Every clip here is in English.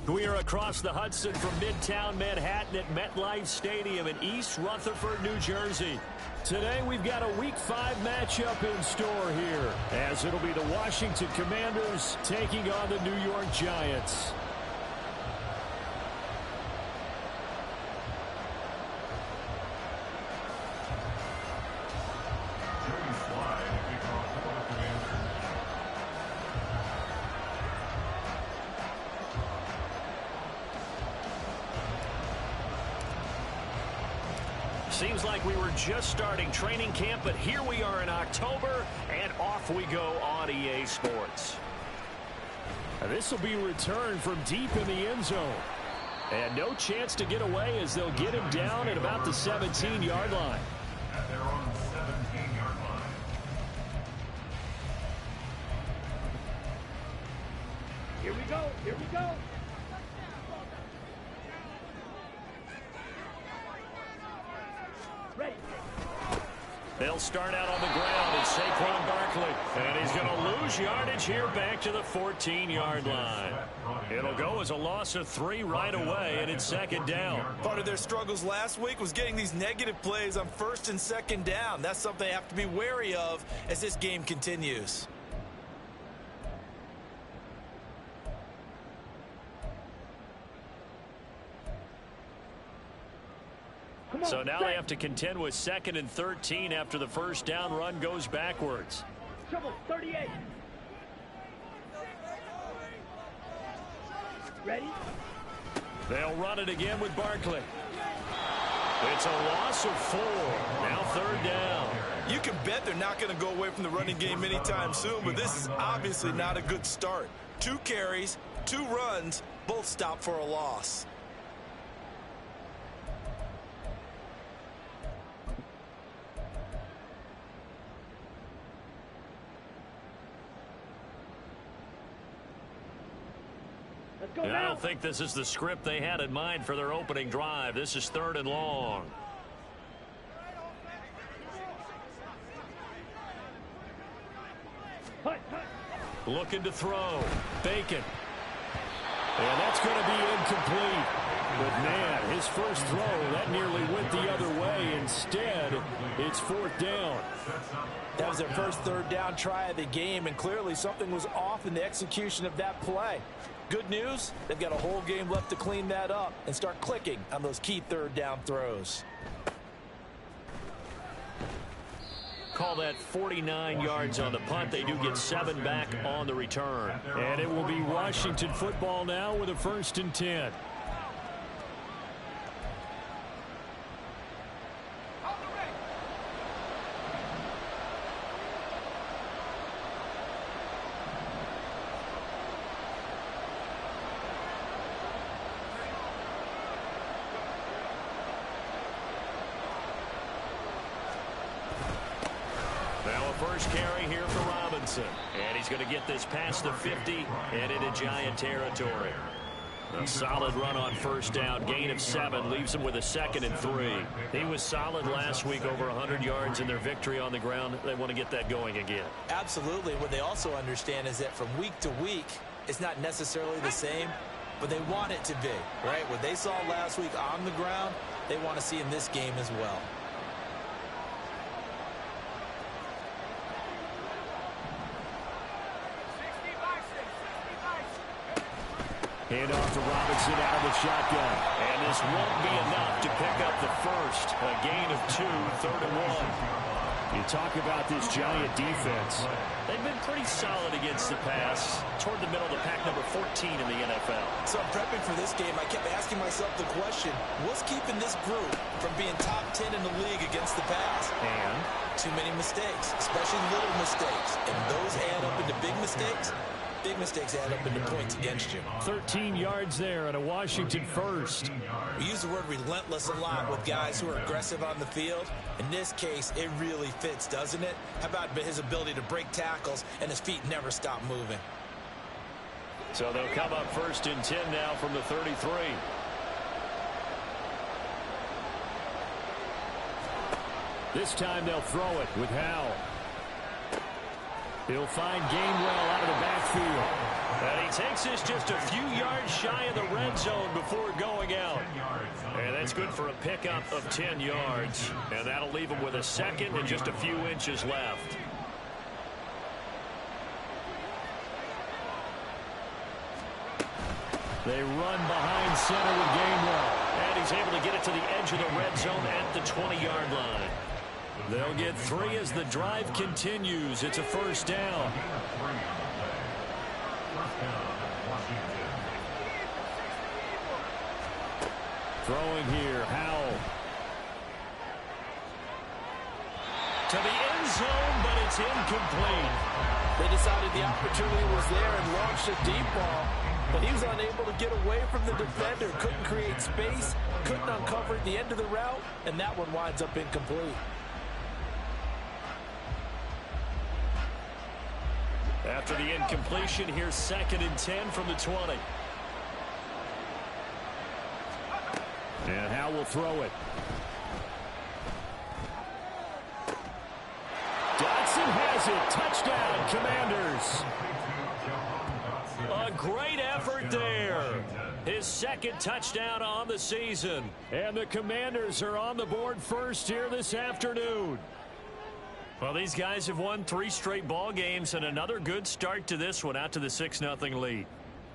We are across the Hudson from Midtown Manhattan at MetLife Stadium in East Rutherford, New Jersey. Today we've got a Week 5 matchup in store here, as it'll be the Washington Commanders taking on the New York Giants. Seems like we were just starting training camp, but here we are in October, and off we go on EA Sports. This will be returned from deep in the end zone. And no chance to get away as they'll get him down at about the 17-yard line. They're on the 17-yard line. Here we go. Here we go. Ready. They'll start out on the ground. It's Saquon Barkley. And he's going to lose yardage here back to the 14-yard line. It'll go as a loss of 3 right away, and it's second down. Part of their struggles last week was getting these negative plays on first and second down. That's something they have to be wary of as this game continues. So now they have to contend with 2nd and 13 after the first down run goes backwards. Trouble, 38. Ready? They'll run it again with Barkley. It's a loss of 4. Now 3rd down. You can bet they're not going to go away from the running game anytime soon, but this is obviously not a good start. 2 carries, 2 runs, both stop for a loss. I don't think this is the script they had in mind for their opening drive. This is 3rd and long. Looking to throw. Bacon. And that's going to be incomplete. But, man, his first throw, that nearly went the other way. Instead, it's 4th down. That was their first 3rd down try of the game, and clearly something was off in the execution of that play. Good news, they've got a whole game left to clean that up and start clicking on those key 3rd down throws. Call that 49 yards on the punt. They do get 7 back on the return. And it will be Washington football now with a 1st and 10. First carry here for Robinson. And he's going to get this past the 50 and into Giant territory. A solid run on 1st down. Gain of 7 leaves him with a 2nd and 3. He was solid last week, over 100 yards in their victory on the ground. They want to get that going again. Absolutely. What they also understand is that from week to week, it's not necessarily the same, but they want it to be, right? What they saw last week on the ground, they want to see in this game as well. Hand off to Robinson out of the shotgun. And this won't be enough to pick up the first. A gain of 2, 3rd and 1. You talk about this Giant defense. They've been pretty solid against the pass. Toward the middle of the pack, number 14 in the NFL. So I'm prepping for this game. I kept asking myself the question, what's keeping this group from being top 10 in the league against the pass? And too many mistakes, especially little mistakes. And those add up into big mistakes. Big mistakes add up into points against you. 13 yards there and a Washington first. We use the word relentless a lot with guys who are aggressive on the field. In this case, it really fits, doesn't it? How about his ability to break tackles and his feet never stop moving? So they'll come up 1st and 10 now from the 33. This time they'll throw it with Howell. He'll find Gainwell out of the backfield. And he takes this just a few yards shy of the red zone before going out. And that's good for a pickup of 10 yards. And that'll leave him with a second and just a few inches left. They run behind center with Gainwell. And he's able to get it to the edge of the red zone at the 20-yard line. They'll get 3 as the drive continues. It's a first down. Throwing here, Howell. To the end zone, but it's incomplete. They decided the opportunity was there and launched a deep ball, but he was unable to get away from the defender. Couldn't create space, couldn't uncover the end of the route, and that one winds up incomplete. After the incompletion, here's 2nd and 10 from the 20. And Howell will throw it. Dotson has it. Touchdown, Commanders. A great effort there. His 2nd touchdown on the season. And the Commanders are on the board first here this afternoon. Well, these guys have won 3 straight ball games and another good start to this one out to the 6-0 lead.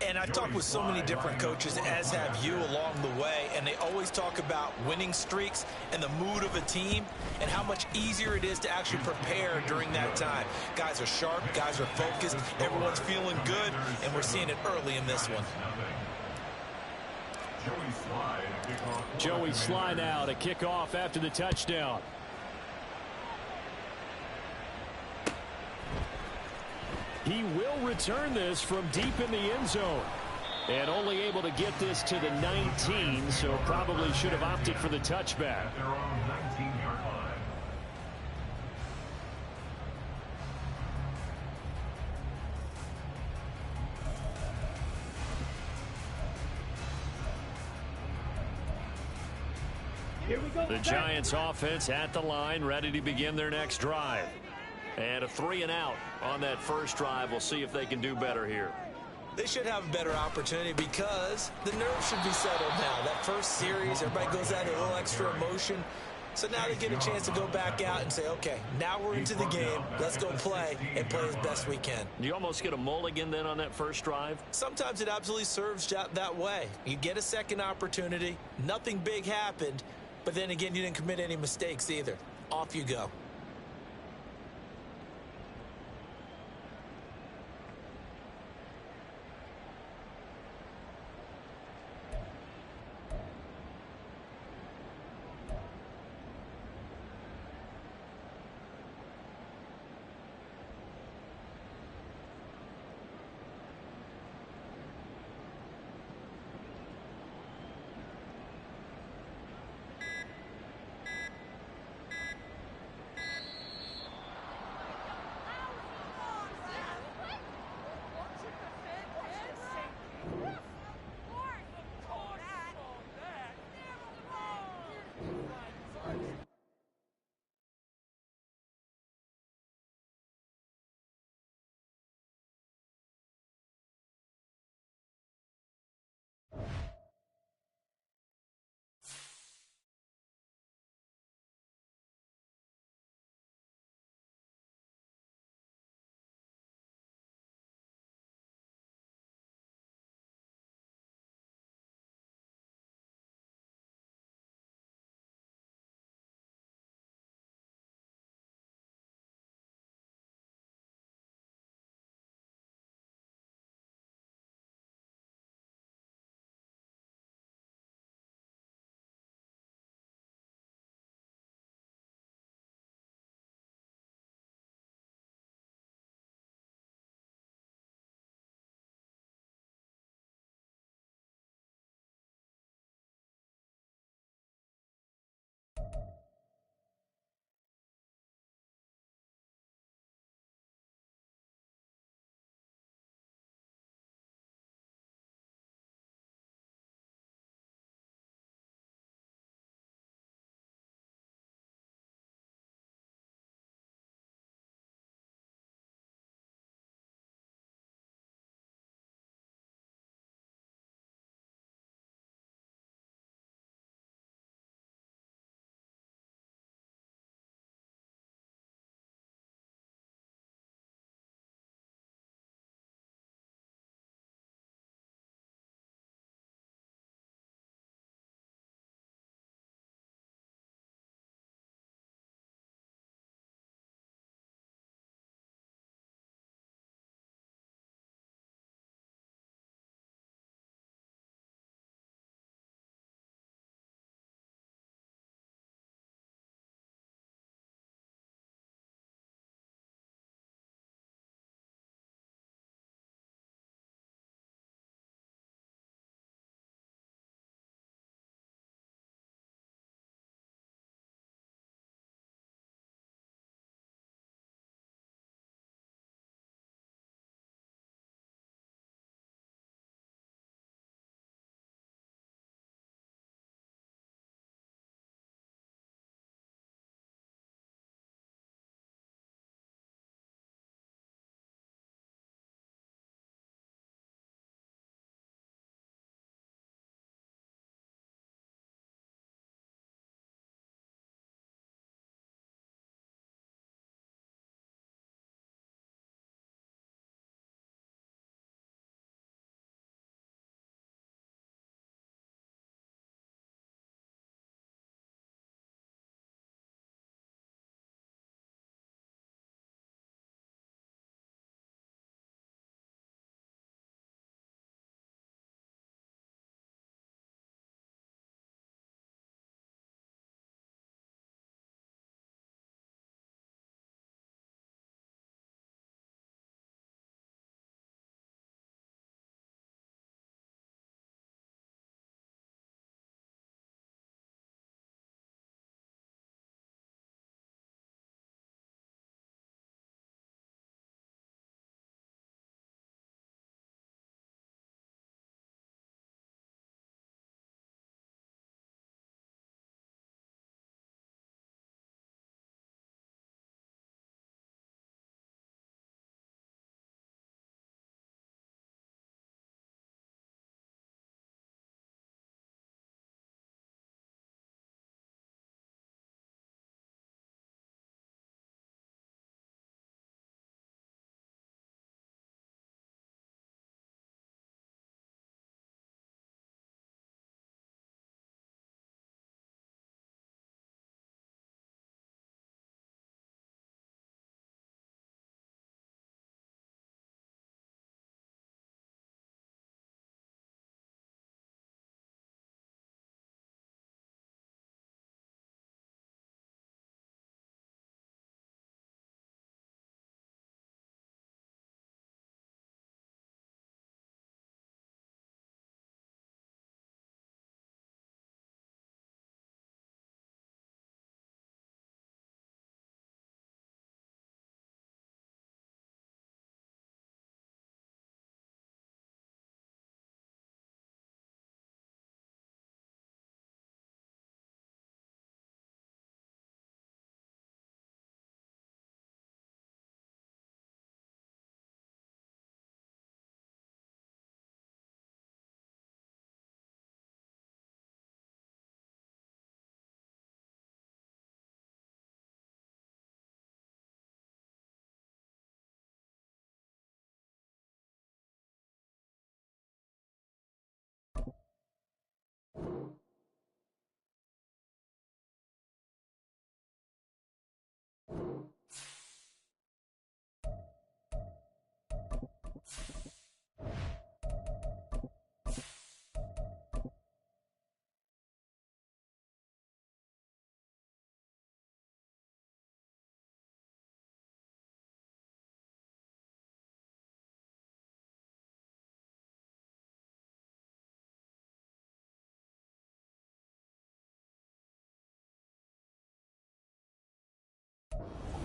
And I've talked with so many different coaches, as have you, along the way, and they always talk about winning streaks and the mood of a team and how much easier it is to actually prepare during that time. Guys are sharp, guys are focused, everyone's feeling good, and we're seeing it early in this one. Joey Sly now to kick off after the touchdown. He will return this from deep in the end zone. And only able to get this to the 19, so probably should have opted for the touchback. At their own 19-yard line. Here we go. The Giants offense at the line, ready to begin their next drive. And a 3-and-out on that first drive. We'll see if they can do better here. They should have a better opportunity because the nerves should be settled now. That first series, everybody goes out a little extra emotion. So now they get a chance to go back out and say, okay, now we're into the game. Let's go play and play as best we can. You almost get a mulligan then on that first drive? Sometimes it absolutely serves that way. You get a second opportunity. Nothing big happened. But then again, you didn't commit any mistakes either. Off you go.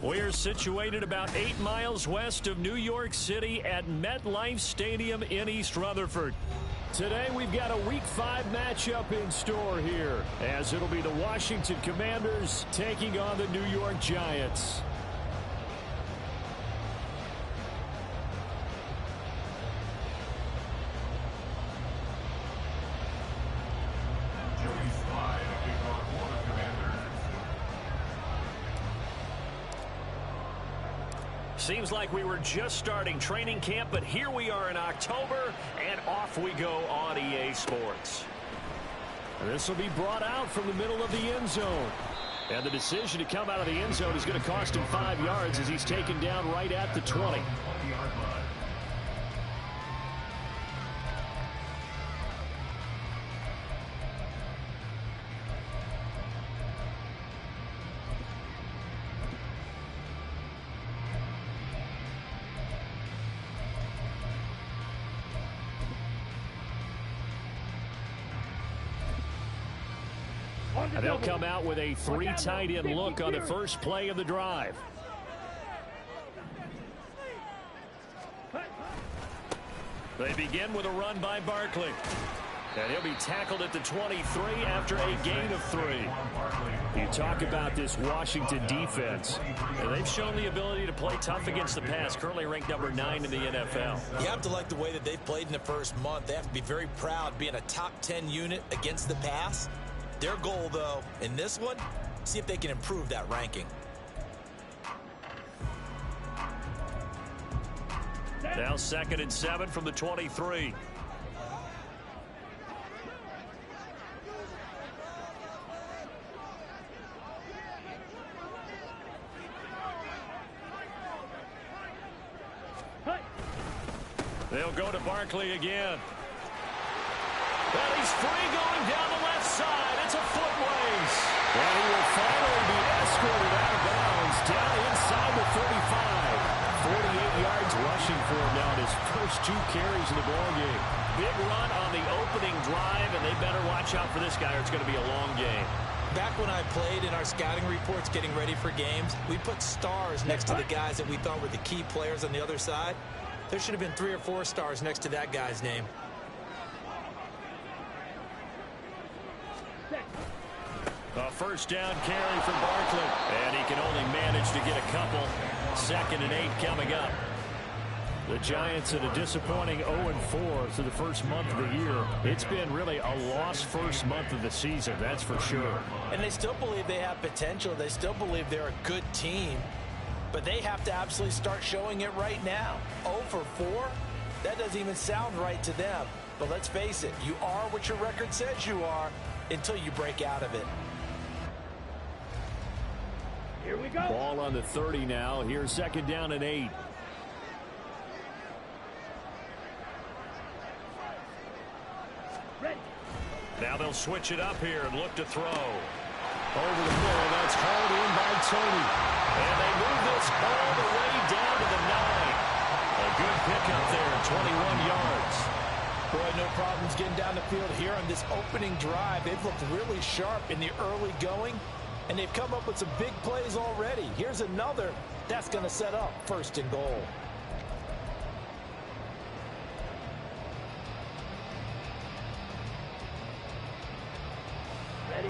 We're situated about 8 miles west of New York City at MetLife Stadium in East Rutherford. Today we've got a Week 5 matchup in store here, as it'll be the Washington Commanders taking on the New York Giants. Seems like we were just starting training camp, but here we are in October, and off we go on EA Sports. This will be brought out from the middle of the end zone. And the decision to come out of the end zone is going to cost him 5 yards as he's taken down right at the 20. And they'll come out with a 3 tight end look on the first play of the drive. They begin with a run by Barkley. And he'll be tackled at the 23 after a gain of 3. You talk about this Washington defense, and they've shown the ability to play tough against the pass, currently ranked number 9 in the NFL. You have to like the way that they've played in the first month. They have to be very proud being a top 10 unit against the pass. Their goal, though, in this one, see if they can improve that ranking. Now 2nd and 7 from the 23. They'll go to Barkley again. And he's free going down the left side. It's a foot race. And he will finally be escorted out of bounds down inside the 35. 48 yards rushing for him now in his first 2 carries in the ballgame. Big run on the opening drive, and they better watch out for this guy or it's going to be a long game. Back when I played in our scouting reports getting ready for games, we put stars next to the guys that we thought were the key players on the other side. There should have been 3 or 4 stars next to that guy's name. A first down carry for Barkley, and he can only manage to get a couple. 2nd and 8 coming up. The Giants in a disappointing 0-4 through the first month of the year. It's been really a lost first month of the season, that's for sure. And they still believe they have potential. They still believe they're a good team. But they have to absolutely start showing it right now. 0-4? That doesn't even sound right to them. But let's face it, you are what your record says you are until you break out of it. Here we go. Ball on the 30 now. Here's 2nd down and 8. Ready. Now they'll switch it up here and look to throw. Over the middle, that's hauled in by Tony. And they move this all the way down to the 9. A good pickup there, 21 yards. Boy, no problems getting down the field here on this opening drive. They've looked really sharp in the early going, and they've come up with some big plays already. Here's another that's going to set up 1st and goal.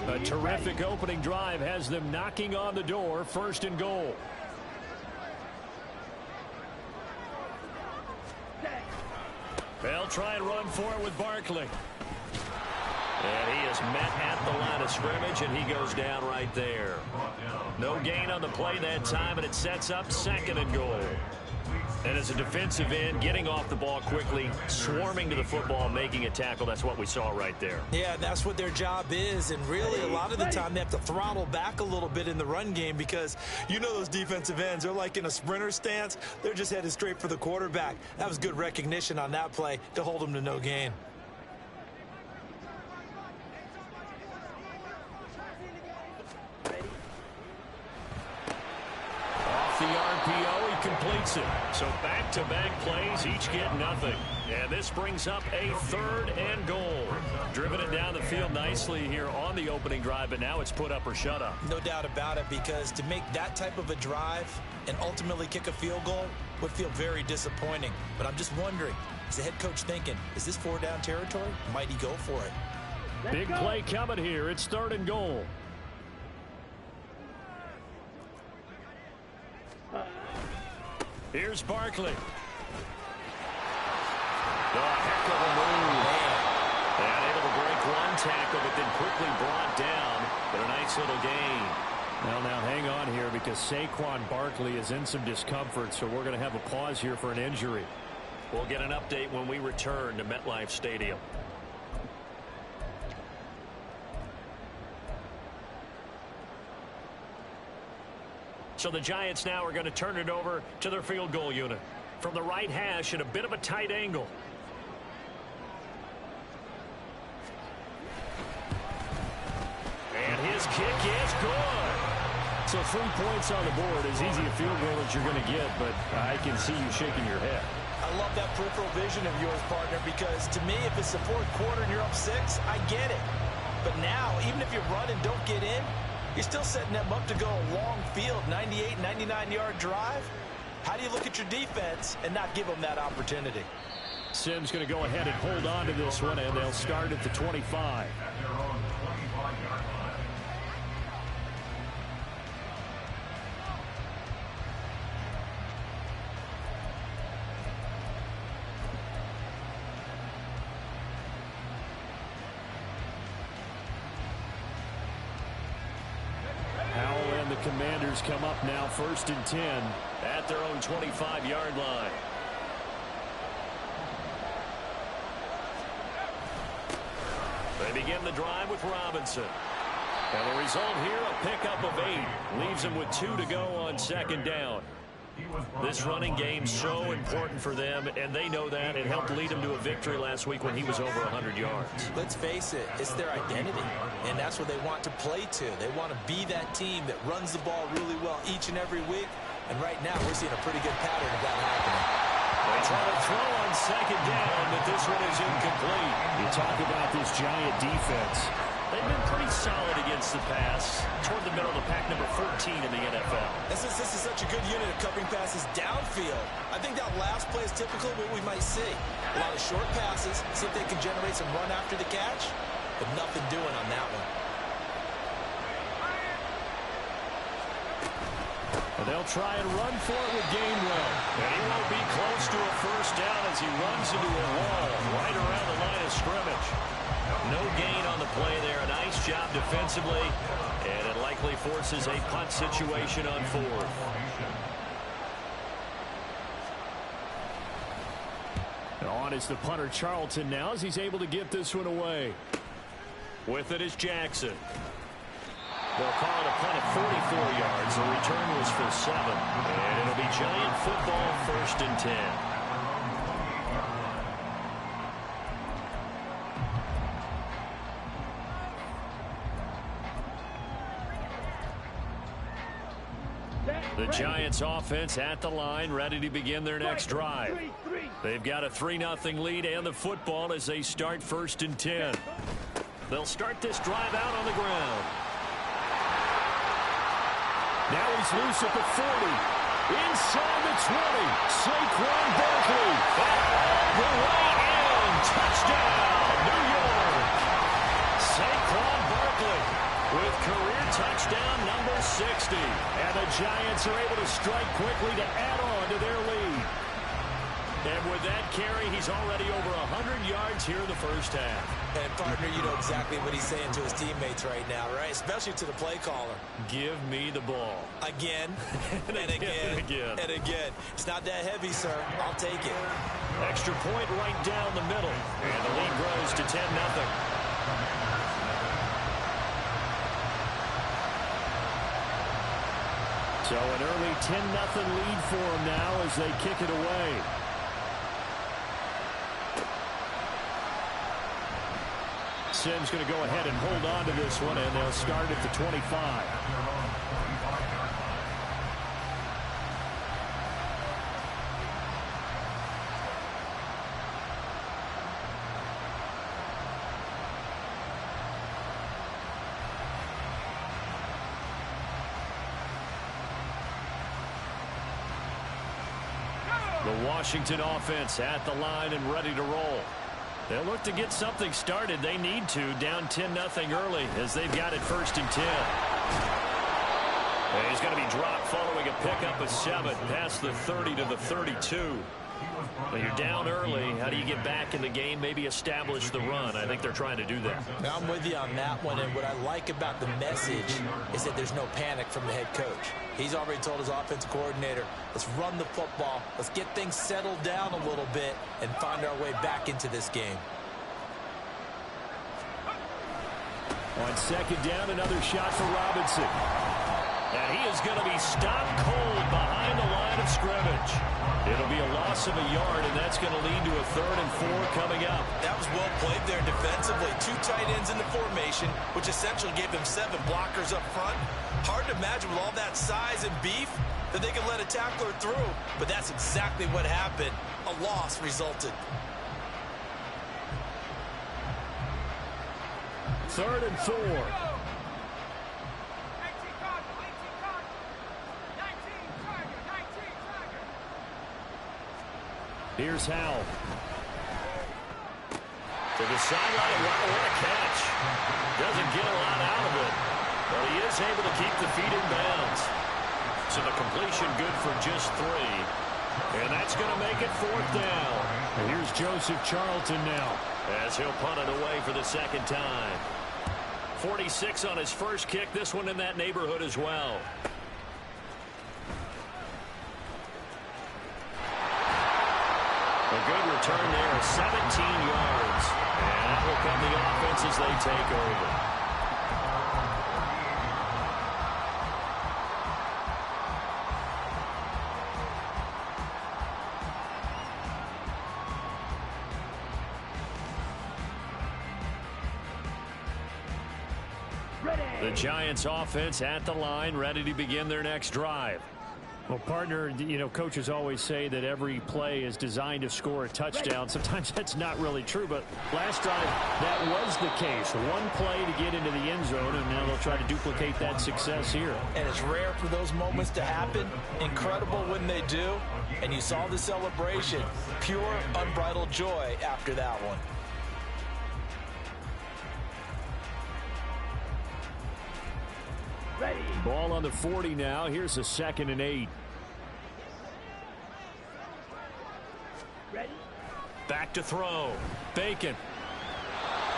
A terrific opening drive has them knocking on the door. 1st and goal. They'll try and run for it with Barkley. And he is met at the line of scrimmage, and he goes down right there. No gain on the play that time, and it sets up 2nd and goal. And as a defensive end, getting off the ball quickly, swarming to the football, making a tackle, that's what we saw right there. Yeah, that's what their job is, and really a lot of the time they have to throttle back a little bit in the run game because you know those defensive ends, they're like in a sprinter stance. They're just headed straight for the quarterback. That was good recognition on that play to hold them to no gain. Off the RPO, he completes completes it. So back-to-back plays, each get nothing. And this brings up a 3rd and goal. Driven it down the field nicely here on the opening drive, but now it's put up or shut up. No doubt about it, because to make that type of a drive and ultimately kick a field goal would feel very disappointing. But I'm just wondering, is the head coach thinking, is this 4-down territory? Might he go for it? Big play coming here. It's 3rd and goal. Here's Barkley. Oh, heck of a move. And able to break one tackle, but then quickly brought down. But a nice little gain. Well, now hang on here, because Saquon Barkley is in some discomfort, so we're going to have a pause here for an injury. We'll get an update when we return to MetLife Stadium. So the Giants now are going to turn it over to their field goal unit. From the right hash at a bit of a tight angle. And his kick is good. So 3 points on the board, as easy a field goal as you're going to get, but I can see you shaking your head. I love that peripheral vision of yours, partner, because to me, if it's the 4th quarter and you're up 6, I get it. But now, even if you run and don't get in, you're still setting them up to go a long field, 98, 99-yard drive. How do you look at your defense and not give them that opportunity? Simms going to go ahead and hold on to this one, and they'll start at the 25. Commanders come up now, 1st and 10 at their own 25-yard line. They begin the drive with Robinson. And the result here, a pickup of 8. Leaves them with 2 to go on 2nd down. This running game's so important for them, and they know that. It helped lead them to a victory last week when he was over 100 yards. Let's face it, it's their identity, and that's what they want to play to. They want to be that team that runs the ball really well each and every week, and right now we're seeing a pretty good pattern of that happening. They try to throw on 2nd down, but this one is incomplete. You talk about this Giant defense. They've been pretty solid against the pass, toward the middle of the pack, number 14 in the NFL. This is such a good unit of covering passes downfield. I think that last play is typical of what we might see. A lot of short passes, see if they can generate some run after the catch, but nothing doing on that one. And they'll try and run for it with Gainwell. And he won't be close to a 1st down as he runs into a wall right around the line of scrimmage. No gain on the play there. A nice job defensively. And it likely forces a punt situation on 4th. On is the punter Charlton now as he's able to get this one away. With it is Jackson. They'll call it a punt at 44 yards. The return was for 7. And it'll be Giant football, 1st and 10. The Giants offense at the line, ready to begin their next drive. They've got a 3-0 lead and the football as they start 1st and 10. They'll start this drive out on the ground. Now he's loose at the 40. Inside the 20. Saquon Barkley. All the way in. Touchdown, New York. Saquon Barkley with career touchdown number 60. And the Giants are able to strike quickly to add on to their lead. And with that carry, he's already over 100 yards here in the 1st half. And, partner, you know exactly what he's saying to his teammates right now, right? Especially to the play caller. Give me the ball. Again, and again, and again. It's not that heavy, sir. I'll take it. Extra point right down the middle. And the lead grows to 10-0. So an early 10-0 lead for them now as they kick it away. Simms going to go ahead and hold on to this one, and they'll start at the 25. The Washington offense at the line and ready to roll. They'll look to get something started. They need to, down 10-0 early as they've got it 1st and 10. And he's going to be dropped following a pickup of 7 past the 30 to the 32. When you're down early, how do you get back in the game, maybe establish the run? I think they're trying to do that. I'm with you on that one, and what I like about the message is that there's no panic from the head coach. He's already told his offensive coordinator, let's run the football, let's get things settled down a little bit and find our way back into this game. On 2nd down, another shot for Robinson. And he is going to be stopped cold behind the line of scrimmage. It'll be a loss of a yard, and that's going to lead to a 3rd and 4 coming up. That was well played there defensively. 2 tight ends in the formation, which essentially gave them 7 blockers up front. Hard to imagine with all that size and beef that they could let a tackler through, but that's exactly what happened. A loss resulted. 3rd and 4. Here's Howell. To the sideline. What a catch. Doesn't get a lot out of it, but he is able to keep the feet in bounds. So the completion good for just 3. And that's going to make it 4th down. And here's Joseph Charlton now as he'll punt it away for the 2nd time. 46 on his first kick. This one in that neighborhood as well. A good return there, 17 yards. And that will come the offense as they take over. The Giants offense at the line, ready to begin their next drive. Well, partner, you know, coaches always say that every play is designed to score a touchdown. Sometimes that's not really true, but last drive, that was the case. One play to get into the end zone, and now they'll try to duplicate that success here. And it's rare for those moments to happen. Incredible when they do. And you saw the celebration. Pure, unbridled joy after that one. Ready. Ball on the 40 now. Here's a 2nd and 8. Ready. Back to throw. Bacon.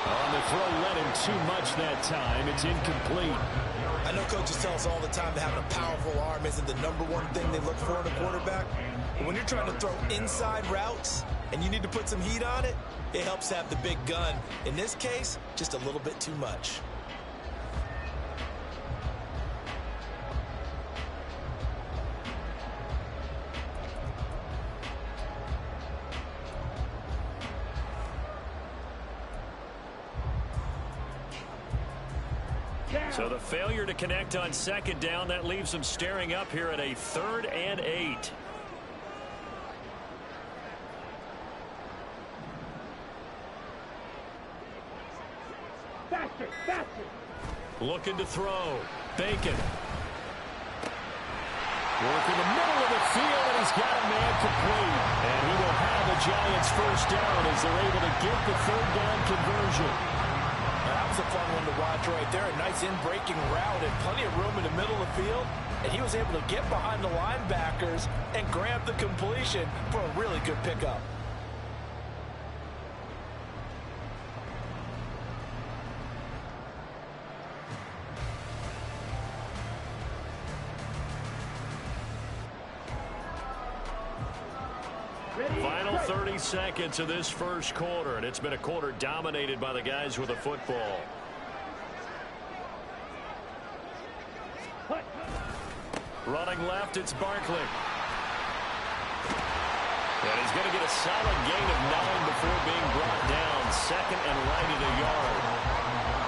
On the throw, led him too much that time. It's incomplete. I know coaches tell us all the time that having a powerful arm isn't the #1 thing they look for in a quarterback. But when you're trying to throw inside routes and you need to put some heat on it, it helps have the big gun. In this case, just a little bit too much. So the failure to connect on 2nd down, that leaves them staring up here at a 3rd and 8. Faster, faster. Looking to throw. Bacon. Working the middle of the field, and he's got a man complete. And he will have the Giants 1st down as they're able to get the 3rd down conversion. That was a fun one to watch right there. A nice in-breaking route and plenty of room in the middle of the field. And he was able to get behind the linebackers and grab the completion for a really good pickup. Final 30 seconds of this first quarter, and it's been a quarter dominated by the guys with the football. Running left, it's Barkley. And he's going to get a solid gain of 9 before being brought down. 2nd and right at a yard.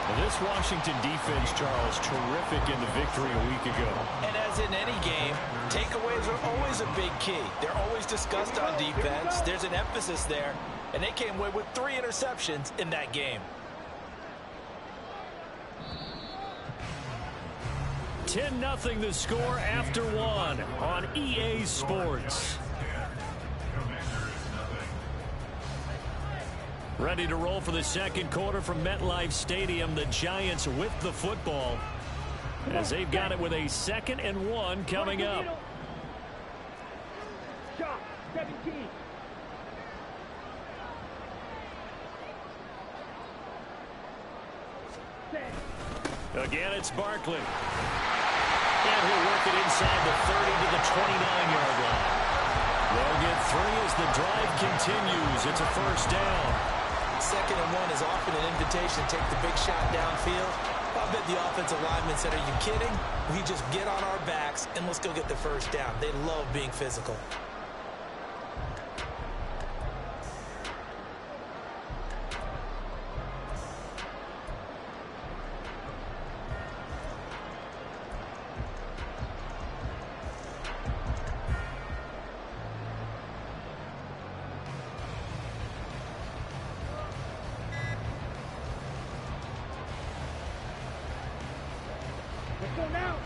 Well, this Washington defense, Charles, terrific in the victory a week ago. And as in any game, takeaways are always a big key. They're always discussed on defense. There's an emphasis there. And they came away with 3 interceptions in that game. 10-0 the score after 1 on EA Sports. Ready to roll for the second quarter from MetLife Stadium. The Giants with the football as they've got it with a 2nd and 1 coming up. Shot 17. Again, it's Barkley. And he'll work it inside the 30 to the 29-yard line. They'll get 3 as the drive continues. It's a first down. 2nd and 1 is often an invitation to take the big shot downfield. I bet the offensive lineman said, are you kidding? We just get on our backs and let's go get the first down. They love being physical. Let's go now.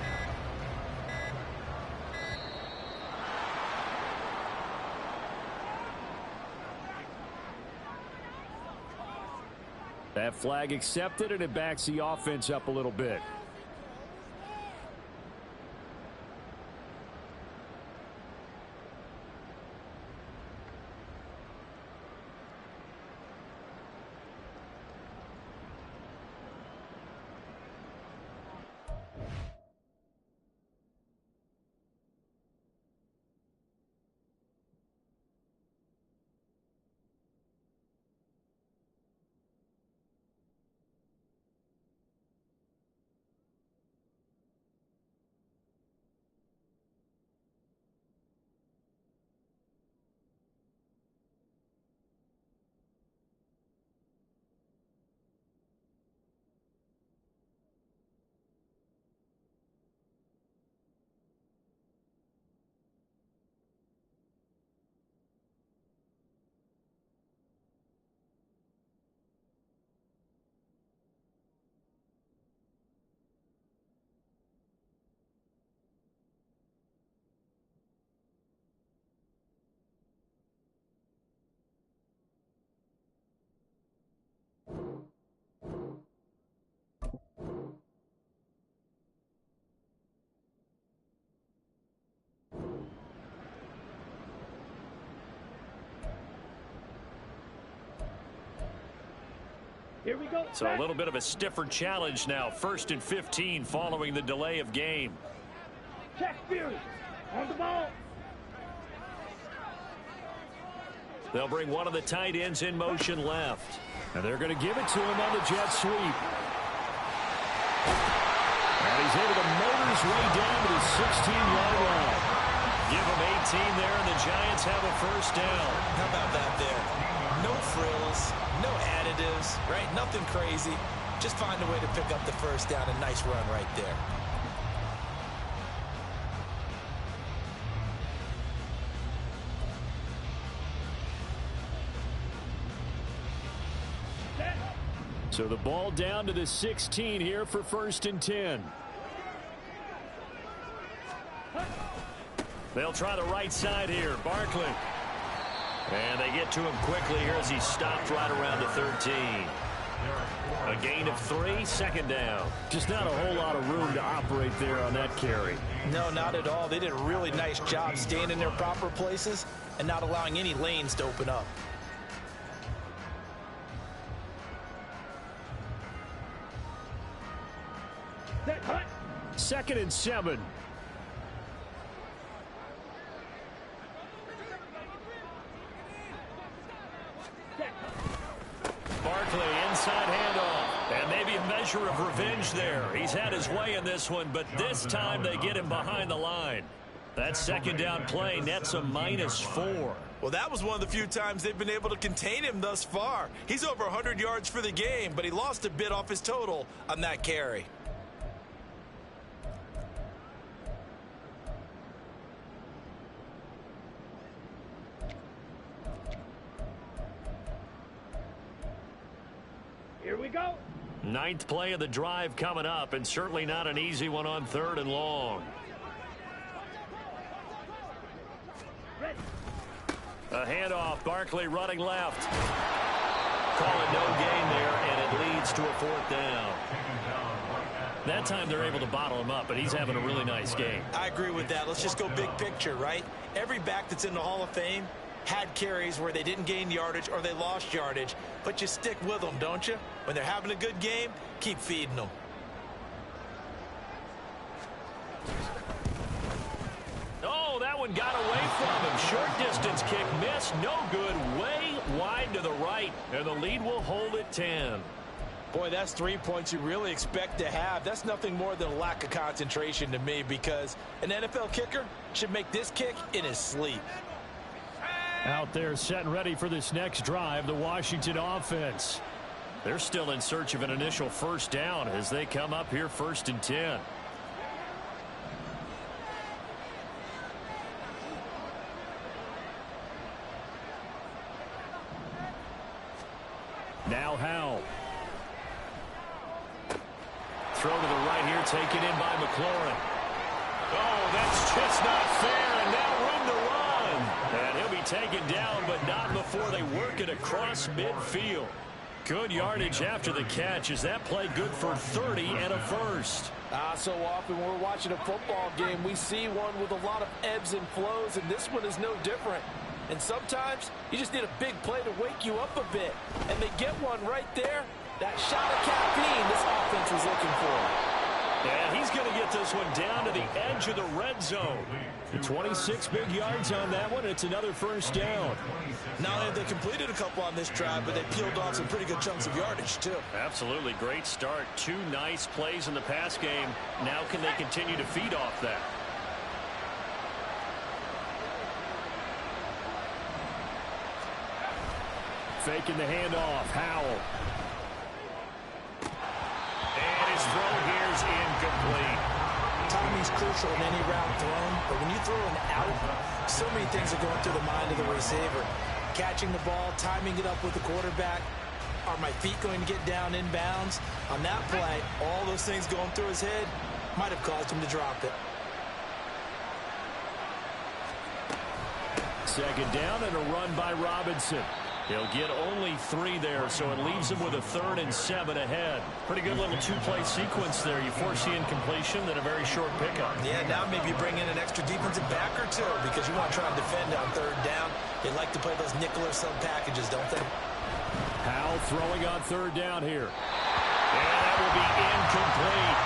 That flag accepted, and it backs the offense up a little bit. Here we go. So a little bit of a stiffer challenge now. 1st and 15 following the delay of game. Check Fury. On the ball. They'll bring one of the tight ends in motion left. And they're going to give it to him on the jet sweep. And he's able to motor his way down to the 16-yard line. Give him 18 there, and the Giants have a first down. How about that there? No frills, no additives, right? Nothing crazy. Just find a way to pick up the first down. A nice run right there. So the ball down to the 16 here for 1st and 10. They'll try the right side here. Barkley. And they get to him quickly here as he stopped right around the 13. A gain of 3, 2nd down. Just not a whole lot of room to operate there on that carry. No, not at all. They did a really nice job staying in their proper places and not allowing any lanes to open up. Set hut. 2nd and 7. Barkley inside handoff. And maybe a measure of revenge there. He's had his way in this one, but this time they get him behind the line. That 2nd down play nets a -4. Well, that was one of the few times they've been able to contain him thus far. He's over 100 yards for the game, but he lost a bit off his total on that carry. Here we go. 9th play of the drive coming up, and certainly not an easy one on 3rd and long. Ready. A handoff. Barkley running left. call it no gain there, and it leads to a 4th down. That time they're able to bottle him up, but he's having a really nice game. I agree with that. Let's just go big picture, right? Every back that's in the Hall of Fame had carries where they didn't gain yardage or they lost yardage, but you stick with them, don't you? When they're having a good game, keep feeding them. Oh, that one got away from him. Short distance kick missed. No good. Way wide to the right. And the lead will hold at 10. Boy, that's 3 points you really expect to have. That's nothing more than a lack of concentration to me, because an NFL kicker should make this kick in his sleep. Out there set and ready for this next drive, the Washington offense. They're still in search of an initial 1st down as they come up here 1st and 10. Now Howell. Throw to the right here, taken in by McLaurin. Oh, that's just not fair, and now room to run. And he'll be taken down, but not before they work it across midfield. Good yardage after the catch. Is that play good for 30 and a 1st? So often when we're watching a football game, we see one with a lot of ebbs and flows, and this one is no different. And sometimes you just need a big play to wake you up a bit. And they get one right there. That shot of caffeine this offense was looking for. And he's going to get this one down to the edge of the red zone. 26 big yards on that one. It's another 1st down. Not only have they completed a couple on this drive, but they peeled off some pretty good chunks of yardage, too. Absolutely. Great start. 2 nice plays in the pass game. Now can they continue to feed off that? Faking the handoff. Howell. And his throw here is incomplete. Timing's crucial in any route thrown, but when you throw an out, so many things are going through the mind of the receiver. Catching the ball, timing it up with the quarterback. Are my feet going to get down inbounds? On that play, all those things going through his head might have caused him to drop it. 2nd down and a run by Robinson. He'll get only 3 there, so it leaves him with a 3rd and 7 ahead. Pretty good little 2-play sequence there. You force the incompletion, then a very short pickup. Yeah, now maybe you bring in an extra defensive back or 2 because you want to try and defend on 3rd down. They like to play those nickel or sub packages, don't they? Howell throwing on 3rd down here. And that will be incomplete.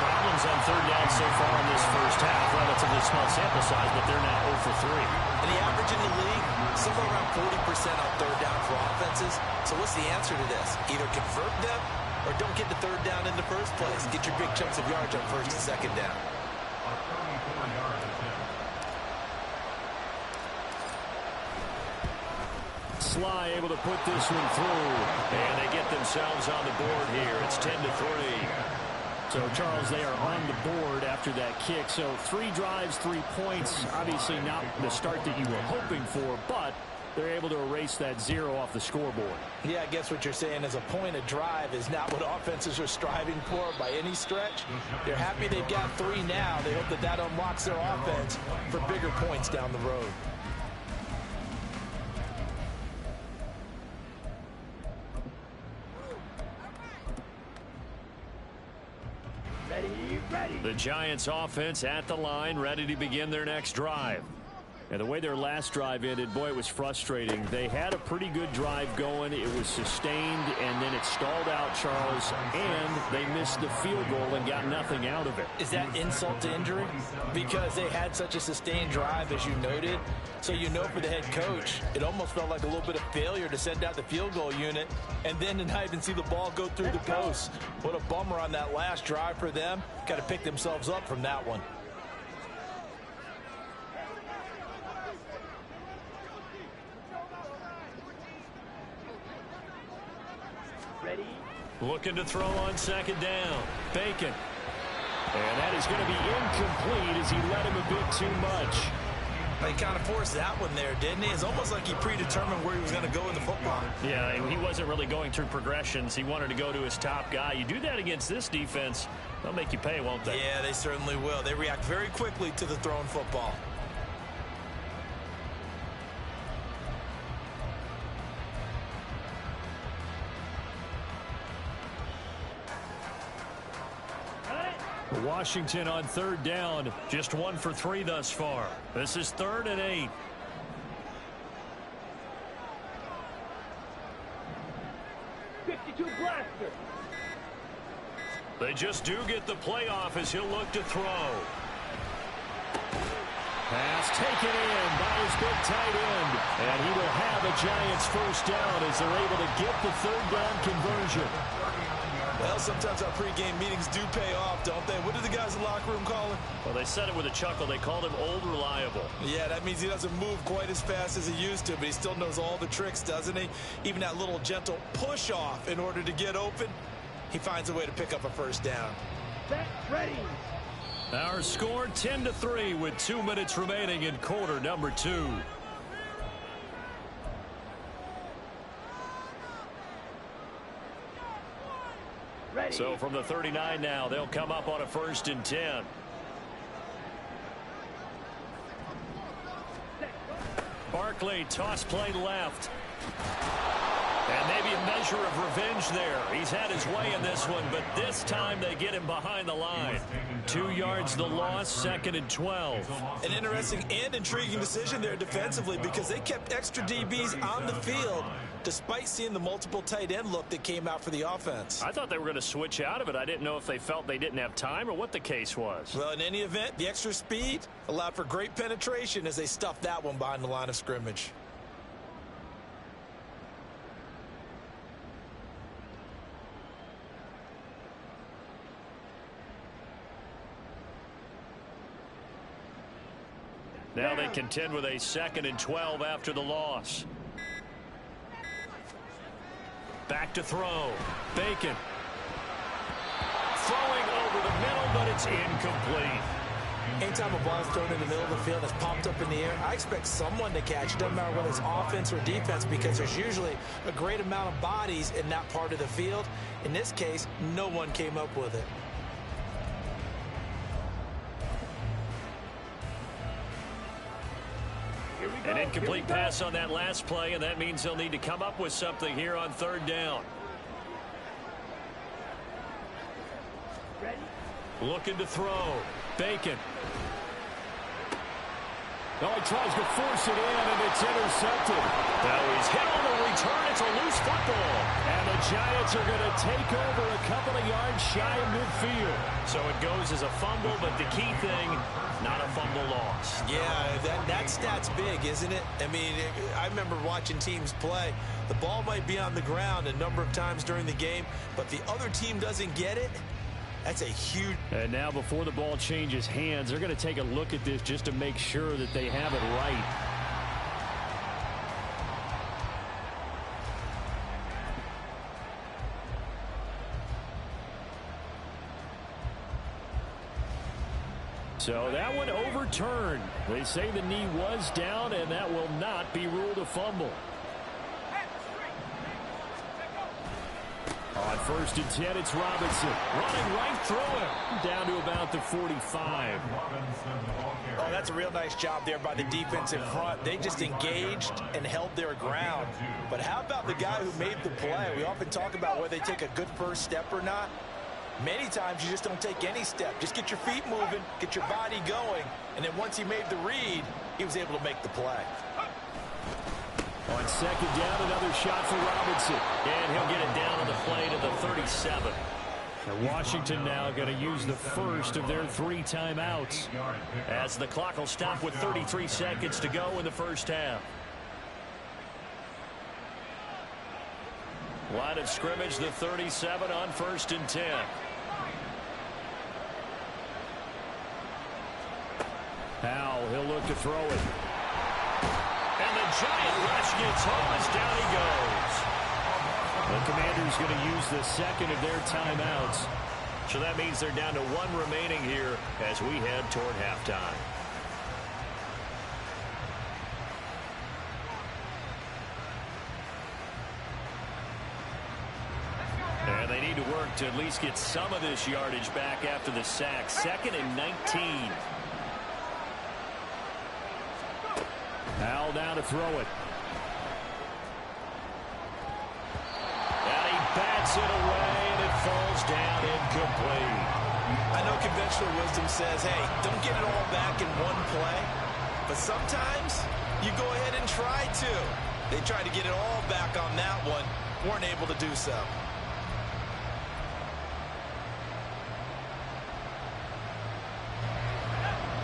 Problems on 3rd down so far in this 1st half. Relatively small sample size, but they're now 0 for 3. And the average in the league, somewhere around 40% on 3rd down for offenses. So what's the answer to this? Either convert them or don't get the 3rd down in the first place. Get your big chunks of yards on 1st and 2nd down. Sly able to put this one through. And they get themselves on the board here. It's 10 to 3. So, Charles, they are on the board after that kick. So 3 drives, 3 points. Obviously not the start that you were hoping for, but they're able to erase that 0 off the scoreboard. Yeah, I guess what you're saying is a point of drive is not what offenses are striving for by any stretch. They're happy they've got 3 now. They hope that that unlocks their offense for bigger points down the road. The Giants offense at the line, ready to begin their next drive. And the way their last drive ended, boy, it was frustrating. They had a pretty good drive going. It was sustained, and then it stalled out, Charles, and they missed the field goal and got nothing out of it. Is that insult to injury? Because they had such a sustained drive, as you noted. So you know for the head coach, it almost felt like a little bit of failure to send out the field goal unit and then to not even see the ball go through the post. What a bummer on that last drive for them. Got to pick themselves up from that one. Ready? Looking to throw on 2nd down. Bacon. And that is going to be incomplete as he let him a bit too much. He kind of forced that one there, didn't he? It's almost like he predetermined where he was going to go in the football. Yeah, he wasn't really going through progressions. He wanted to go to his top guy. You do that against this defense, they'll make you pay, won't they? Yeah, they certainly will. They react very quickly to the thrown football. Washington on third down. Just 1 for 3 thus far. This is 3rd and 8. They just do get the playoff as he'll look to throw. Pass taken in by his big tight end. And he will have a Giants first down as they're able to get the 3rd down conversion. Well, sometimes our pregame meetings do pay off, don't they? What did the guys in the locker room call him? Well, they said it with a chuckle. They called him Old Reliable. Yeah, that means he doesn't move quite as fast as he used to, but he still knows all the tricks, doesn't he? Even that little gentle push-off in order to get open, he finds a way to pick up a first down. Set, ready. Our score 10-3 with 2 minutes remaining in quarter number 2. Ready. So from the 39 now, they'll come up on a 1st and 10. Barkley, toss play left. And maybe a measure of revenge there. He's had his way in this one, but this time they get him behind the line. 2 yards the loss, 2nd and 12. An interesting and intriguing decision there defensively because they kept extra DBs on the field despite seeing the multiple tight end look that came out for the offense. I thought they were going to switch out of it. I didn't know if they felt they didn't have time or what the case was. Well, in any event, the extra speed allowed for great penetration as they stuffed that one behind the line of scrimmage. Now they contend with a 2nd and 12 after the loss. Back to throw. Bacon. Throwing over the middle, but it's incomplete. Anytime a ball's thrown in the middle of the field that's popped up in the air, I expect someone to catch it. Doesn't matter whether it's offense or defense because there's usually a great amount of bodies in that part of the field. In this case, no one came up with it. An incomplete pass on that last play, and that means they'll need to come up with something here on 3rd down. Ready. Looking to throw. Bacon. Oh, he tries to force it in, and it's intercepted. Now he's hit on the return. It's a loose football. And the Giants are going to take over a couple of yards shy of midfield. So it goes as a fumble, but the key thing, not a fumble loss. Yeah, that stat's big, isn't it? I mean, I remember watching teams play. The ball might be on the ground a number of times during the game, but the other team doesn't get it. That's a huge... And now before the ball changes hands, they're going to take a look at this just to make sure that they have it right. So that one overturned. They say the knee was down, and that will not be ruled a fumble. On 1st and 10, it's Robinson. Running right through him. Down to about the 45. Oh, that's a real nice job there by the defense in front. They just engaged and held their ground. But how about the guy who made the play? We often talk about whether they take a good first step or not. Many times you just don't take any step. Just get your feet moving, get your body going, and then once he made the read, he was able to make the play. On 2nd down, another shot for Robinson. And he'll get it down on the play to the 37. And Washington now going to use the first of their 3 timeouts. As the clock will stop with 33 seconds to go in the first half. Line of scrimmage, the 37 on 1st and 10. Powell, he'll look to throw it. And the giant rush gets home as down he goes. The Commanders going to use the 2nd of their timeouts. So that means they're down to 1 remaining here as we head toward halftime. And they need to work to at least get some of this yardage back after the sack. 2nd and 19. Powell down to throw it. And he bats it away, and it falls down incomplete. I know conventional wisdom says, hey, don't get it all back in one play. But sometimes you go ahead and try to. They tried to get it all back on that one. Weren't able to do so.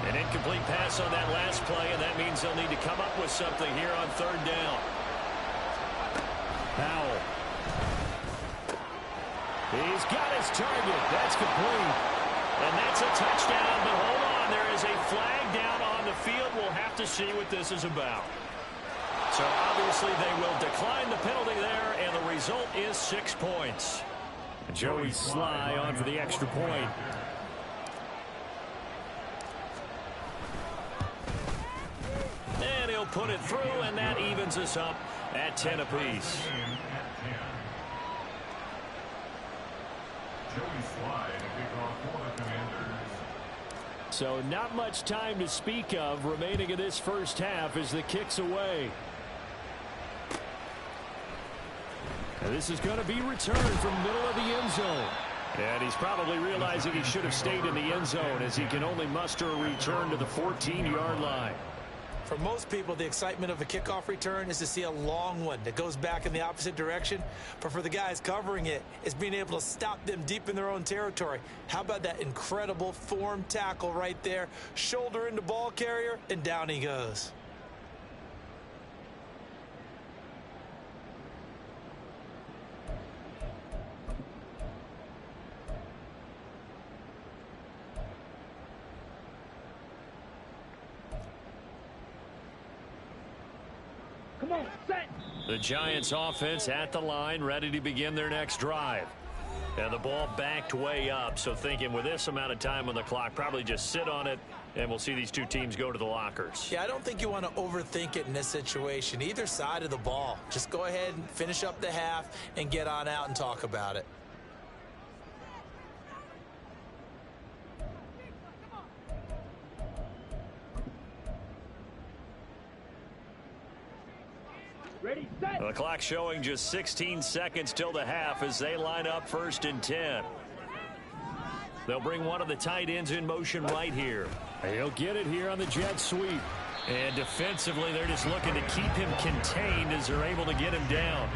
An incomplete pass on that last play, and that means they'll need to come up with something here on third down. Powell. He's got his target. That's complete. And that's a touchdown, but hold on. There is a flag down on the field. We'll have to see what this is about. So obviously they will decline the penalty there, and the result is 6 points. Joey Sly on for the extra point. And he'll put it through, and that evens us up at 10 apiece. So not much time to speak of remaining in this first half as the kick's away. And this is going to be returned from middle of the end zone. And he's probably realizing he should have stayed in the end zone as he can only muster a return to the 14-yard line. For most people, the excitement of a kickoff return is to see a long one that goes back in the opposite direction. But for the guys covering it, it's being able to stop them deep in their own territory. How about that incredible form tackle right there? Shoulder into ball carrier, and down he goes. Come on, set. The Giants offense at the line, ready to begin their next drive. And the ball backed way up, so thinking with this amount of time on the clock, probably just sit on it, and we'll see these two teams go to the lockers. Yeah, I don't think you want to overthink it in this situation. Either side of the ball. Just go ahead and finish up the half and get on out and talk about it. Ready, set. The clock showing just 16 seconds till the half as they line up 1st and 10. They'll bring one of the tight ends in motion right here. He'll get it here on the jet sweep. And defensively, they're just looking to keep him contained as they're able to get him down.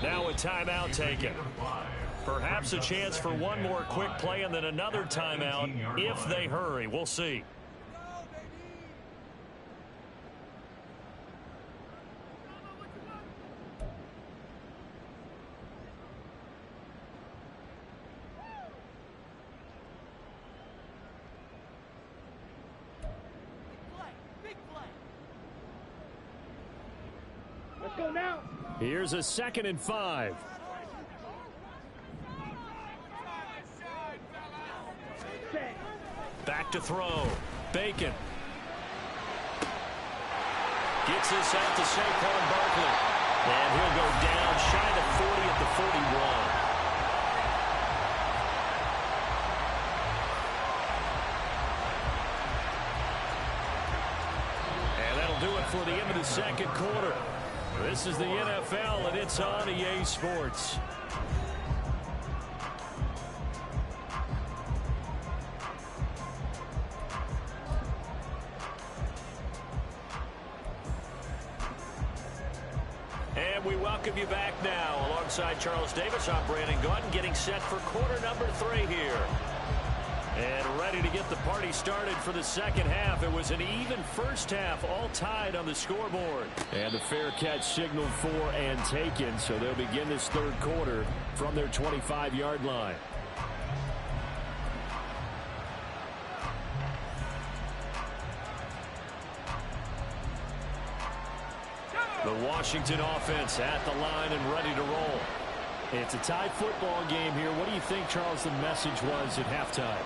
Now a timeout taken. Perhaps a chance for one more quick play and then another timeout if they hurry. We'll see. Let's go now. Here's a 2nd and 5. Set. Back to throw. Bacon. Gets this out to Saquon Barkley. And he'll go down shy of 40 at the 41. And that'll do it for the end of the second quarter. This is the NFL, and it's on EA Sports. And we welcome you back now. Alongside Charles Davis, I'm Brandon Gaudin, getting set for quarter number 3 here. And ready to get the party started for the second half. It was an even first half, all tied on the scoreboard. And the fair catch signaled for and taken, so they'll begin this third quarter from their 25-yard line. The Washington offense at the line and ready to roll. It's a tie football game here. What do you think, Charles, the message was at halftime?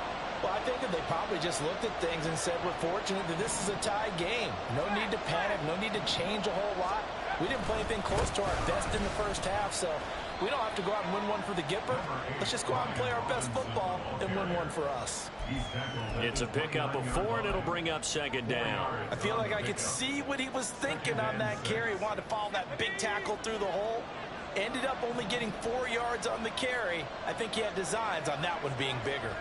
Well, I think that they probably just looked at things and said, we're fortunate that this is a tie game. No need to panic, no need to change a whole lot. We didn't play anything close to our best in the first half, so we don't have to go out and win one for the Gipper. Let's just go out and play our best football and win one for us. It's a pickup of 4, and it'll bring up 2nd down. I feel like I could see what he was thinking on that carry. He wanted to follow that big tackle through the hole. Ended up only getting 4 yards on the carry. I think he had designs on that one being bigger.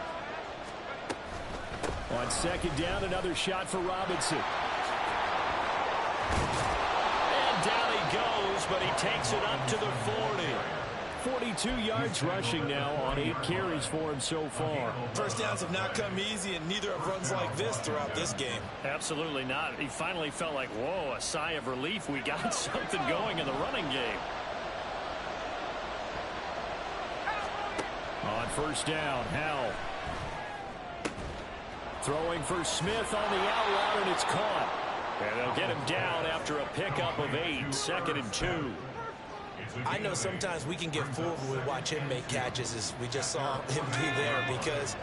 On second down, another shot for Robinson. And down he goes, but he takes it up to the 40. 42 yards rushing now on 8 carries for him so far. First downs have not come easy, and neither have runs like this throughout this game. Absolutely not. He finally felt like, whoa, a sigh of relief. We got something going in the running game. On first down, Howell. Throwing for Smith on the out route, and it's caught. And they'll get him down after a pickup of 8, 2nd and 2. I know sometimes we can get fooled when we watch him make catches, as we just saw him do there, because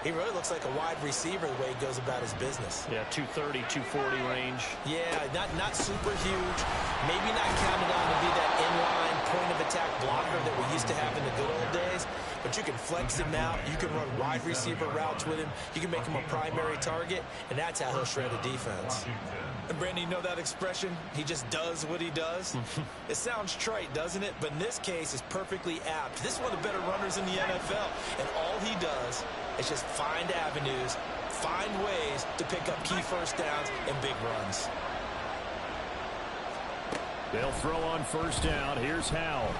he really looks like a wide receiver the way he goes about his business. Yeah, 230, 240 range. Yeah, not super huge. Maybe not counted on to be that inline point-of-attack blocker that we used to have in the good old days, but you can flex him out. You can run wide receiver routes with him. You can make him a primary target, and that's how he'll shred a defense. And Brandon, you know that expression? He just does what he does? It sounds trite, doesn't it? But in this case, it's perfectly apt. This is one of the better runners in the NFL, and all he does is just find avenues, find ways to pick up key first downs and big runs. They'll throw on first down. Here's Howell.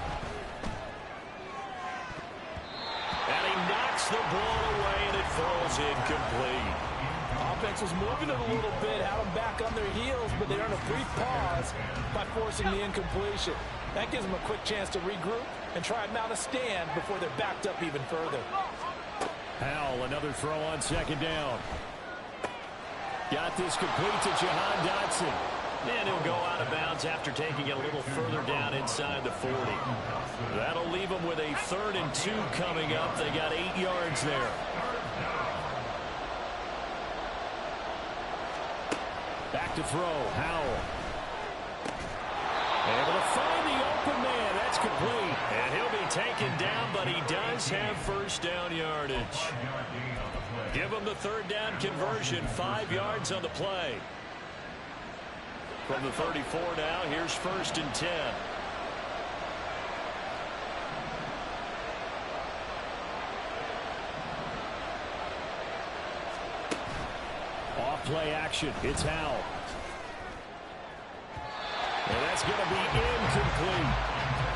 And he knocks the ball away, and it falls incomplete. Offense was moving it a little bit, had them back on their heels, but they earned a brief pause by forcing the incompletion. That gives them a quick chance to regroup and try and mount a stand before they're backed up even further. Howell, another throw on second down. Got this complete to Jahan Dotson. And he'll go out of bounds after taking it a little further down inside the 40. That'll leave them with a 3rd and 2 coming up. They got 8 yards there. Back to throw, Howell. Able to find the open man. That's complete. And he'll be taken down, but he does have first down yardage. Give him the 3rd down conversion. 5 yards on the play. From the 34 now, here's 1st and 10. Off play action. It's Howell. And that's going to be incomplete.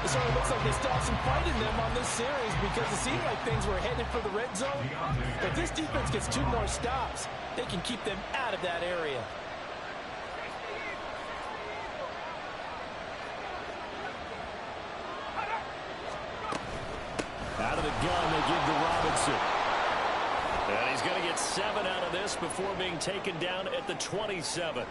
It certainly looks like they still have some fight in them on this series, because it seemed like things were headed for the red zone. If this defense gets 2 more stops, they can keep them out of that area. Out of the gun, they give to Robinson. And he's going to get 7 out of this before being taken down at the 27.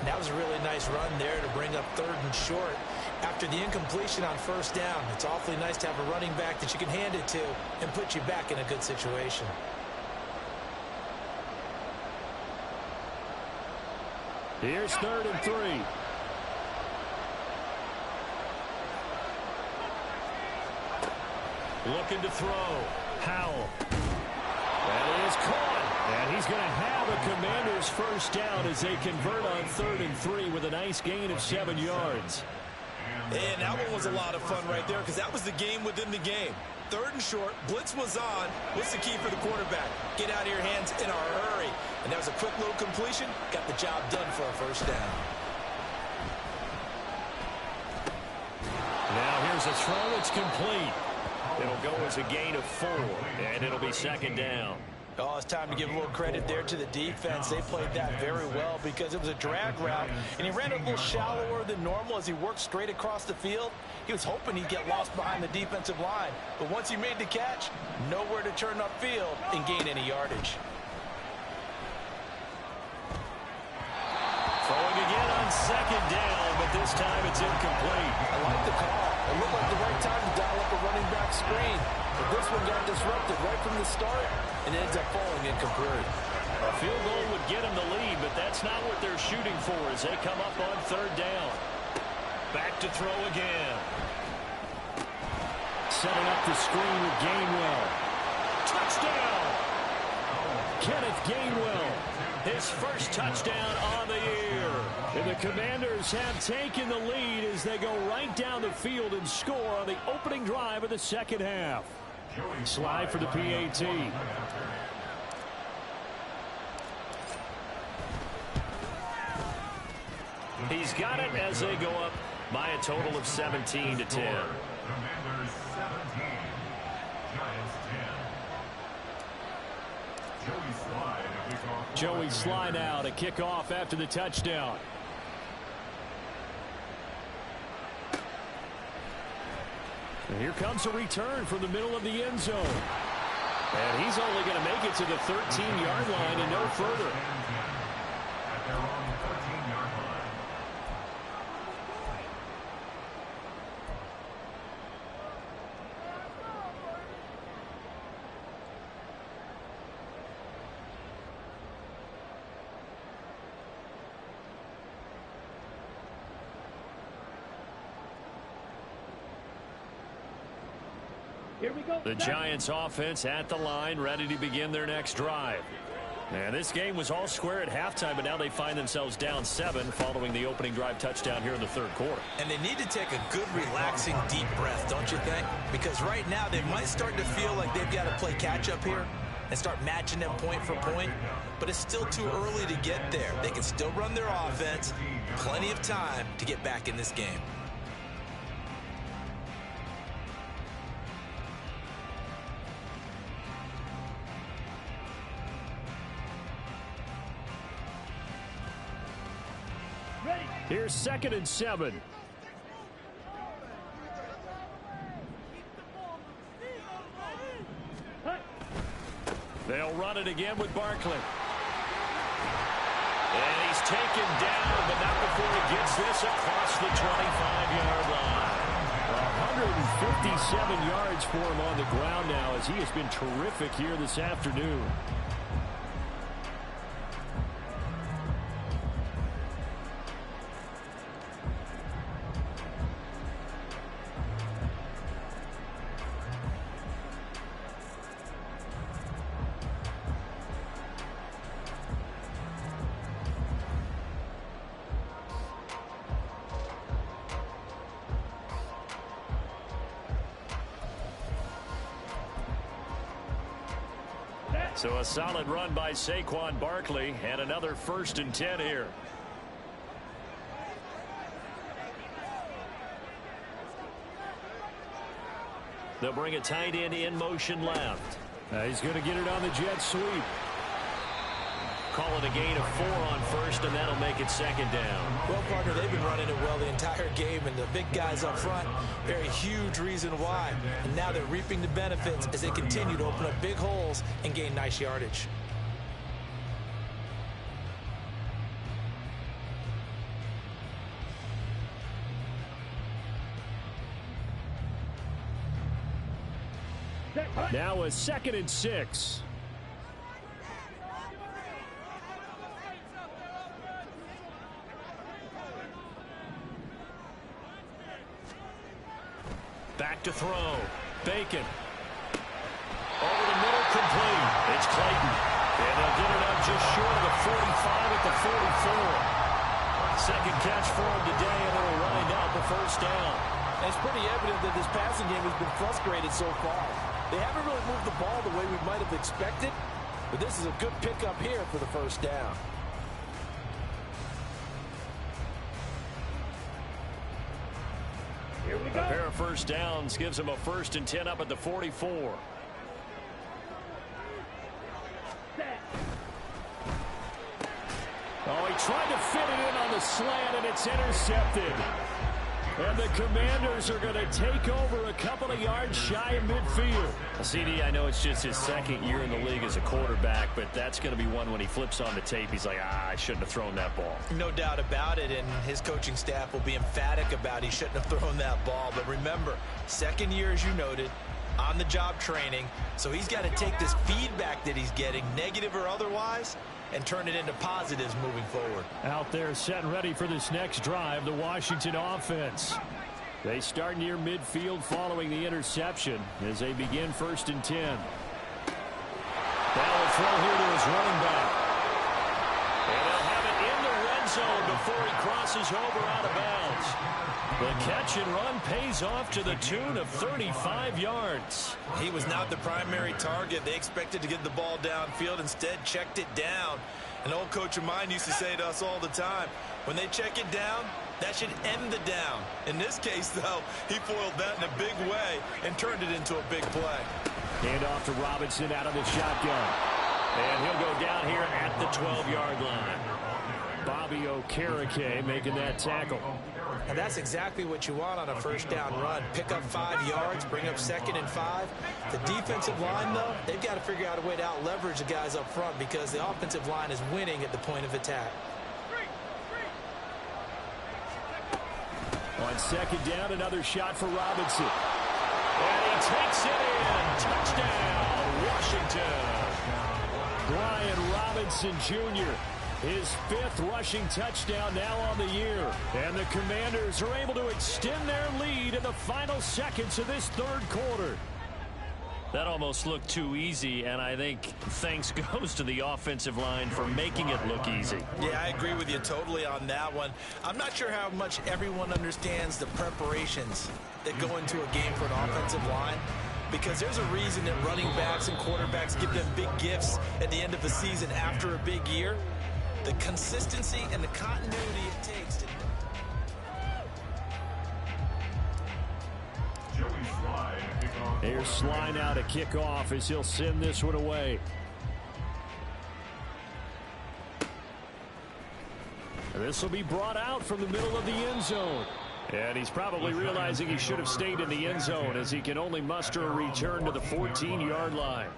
That was a really nice run there to bring up 3rd and short. After the incompletion on first down, it's awfully nice to have a running back that you can hand it to and put you back in a good situation. Here's 3rd and 3. Looking to throw. Howell. That is caught. And he's going to have a Commander's first down as they convert on 3rd and 3 with a nice gain of 7 yards. And that one was a lot of fun right there, because that was the game within the game. 3rd and short, blitz was on. What's the key for the quarterback? Get out of your hands in a hurry. And that was a quick little completion. Got the job done for a first down. Now here's a throw. It's complete. It'll go as a gain of 4, and it'll be 2nd down. Oh, it's time to give a little credit there to the defense. They played that very well, because it was a drag route, and he ran a little shallower than normal as he worked straight across the field. He was hoping he'd get lost behind the defensive line, but once he made the catch, nowhere to turn upfield and gain any yardage. Throwing again on 2nd down, but this time it's incomplete. I like the call. It looked like the right time to dial up a running back screen, but this one got disrupted right from the start, and it ends up falling incomplete. A field goal would get them the lead, but that's not what they're shooting for as they come up on 3rd down. Back to throw again. Setting up the screen with Gainwell. Touchdown! Kenneth Gainwell. His first touchdown on the year. And the Commanders have taken the lead as they go right down the field and score on the opening drive of the second half. Slide for the PAT. He's got it as they go up by a total of 17-10. Commanders 17, Giants 10. Joey Sly now to kick off after the touchdown. And here comes a return from the middle of the end zone. And he's only going to make it to the 13-yard line and no further. At their own 13-yard line. Here we go. The Giants offense at the line, ready to begin their next drive. And this game was all square at halftime, but now they find themselves down 7 following the opening drive touchdown here in the third quarter. And they need to take a good, relaxing, deep breath, don't you think? Because right now they might start to feel like they've got to play catch-up here and start matching them point for point. But it's still too early to get there. They can still run their offense. Plenty of time to get back in this game. Here's 2nd and 7. They'll run it again with Barkley. And he's taken down, but not before he gets this across the 25-yard line. 157 yards for him on the ground now as he has been terrific here this afternoon. So a solid run by Saquon Barkley and another 1st and 10 here. They'll bring a tight end in motion left. He's going to get it on the jet sweep. Call it a gain of 4 on 1st, and that'll make it 2nd down. Well, partner, they've been running it well the entire game, and the big guys up front, very huge reason why. And now they're reaping the benefits as they continue to open up big holes and gain nice yardage. Now a 2nd and 6. Back to throw. Bacon. Over the middle, complete. It's Clayton. And they'll get it up just short of the 45 at the 44. 2nd catch for him today, and it'll wind up a 1st down. And it's pretty evident that this passing game has been frustrated so far. They haven't really moved the ball the way we might have expected, but this is a good pickup here for the 1st down. Here we A go. pair of 1st downs gives him a 1st and 10 up at the 44. Set. Oh, he tried to fit it in on the slant, and it's intercepted. And the Commanders are going to take over a couple of yards shy of midfield. CD, I know it's just his 2nd year in the league as a quarterback, but that's going to be one when he flips on the tape. He's like, I shouldn't have thrown that ball. No doubt about it, and his coaching staff will be emphatic about he shouldn't have thrown that ball. But remember, 2nd year, as you noted, on-the-job training, so he's got to take this feedback that he's getting, negative or otherwise, and turn it into positives moving forward. Out there set and ready for this next drive, the Washington offense. They start near midfield following the interception as they begin 1st and 10. Now will throw here to his running back. And they'll have it in the red zone before he crosses over out of bounds. The catch and run pays off to the tune of 35 yards. He was not the primary target. They expected to get the ball downfield. Instead, checked it down. An old coach of mine used to say to us all the time, when they check it down, that should end the down. In this case, though, he foiled that in a big way and turned it into a big play. Hand off to Robinson out of the shotgun. And he'll go down here at the 12-yard line. Bobby Okereke making that tackle. And that's exactly what you want on a first down run. Pick up 5 yards, bring up 2nd and 5. The defensive line, though, they've got to figure out a way to out-leverage the guys up front because the offensive line is winning at the point of attack. On 2nd down, another shot for Robinson. And he takes it in. Touchdown, Washington. Brian Robinson Jr., his 5th rushing touchdown now on the year. And the Commanders are able to extend their lead in the final seconds of this 3rd quarter. That almost looked too easy, and I think thanks goes to the offensive line for making it look easy. Yeah, I agree with you totally on that one. I'm not sure how much everyone understands the preparations that go into a game for an offensive line, because there's a reason that running backs and quarterbacks give them big gifts at the end of the season after a big year. The consistency and the continuity it takes to... Here's Sly now to kick off as he'll send this one away. This will be brought out from the middle of the end zone. And he's probably realizing he should have stayed in the end zone as he can only muster a return to the 14-yard line.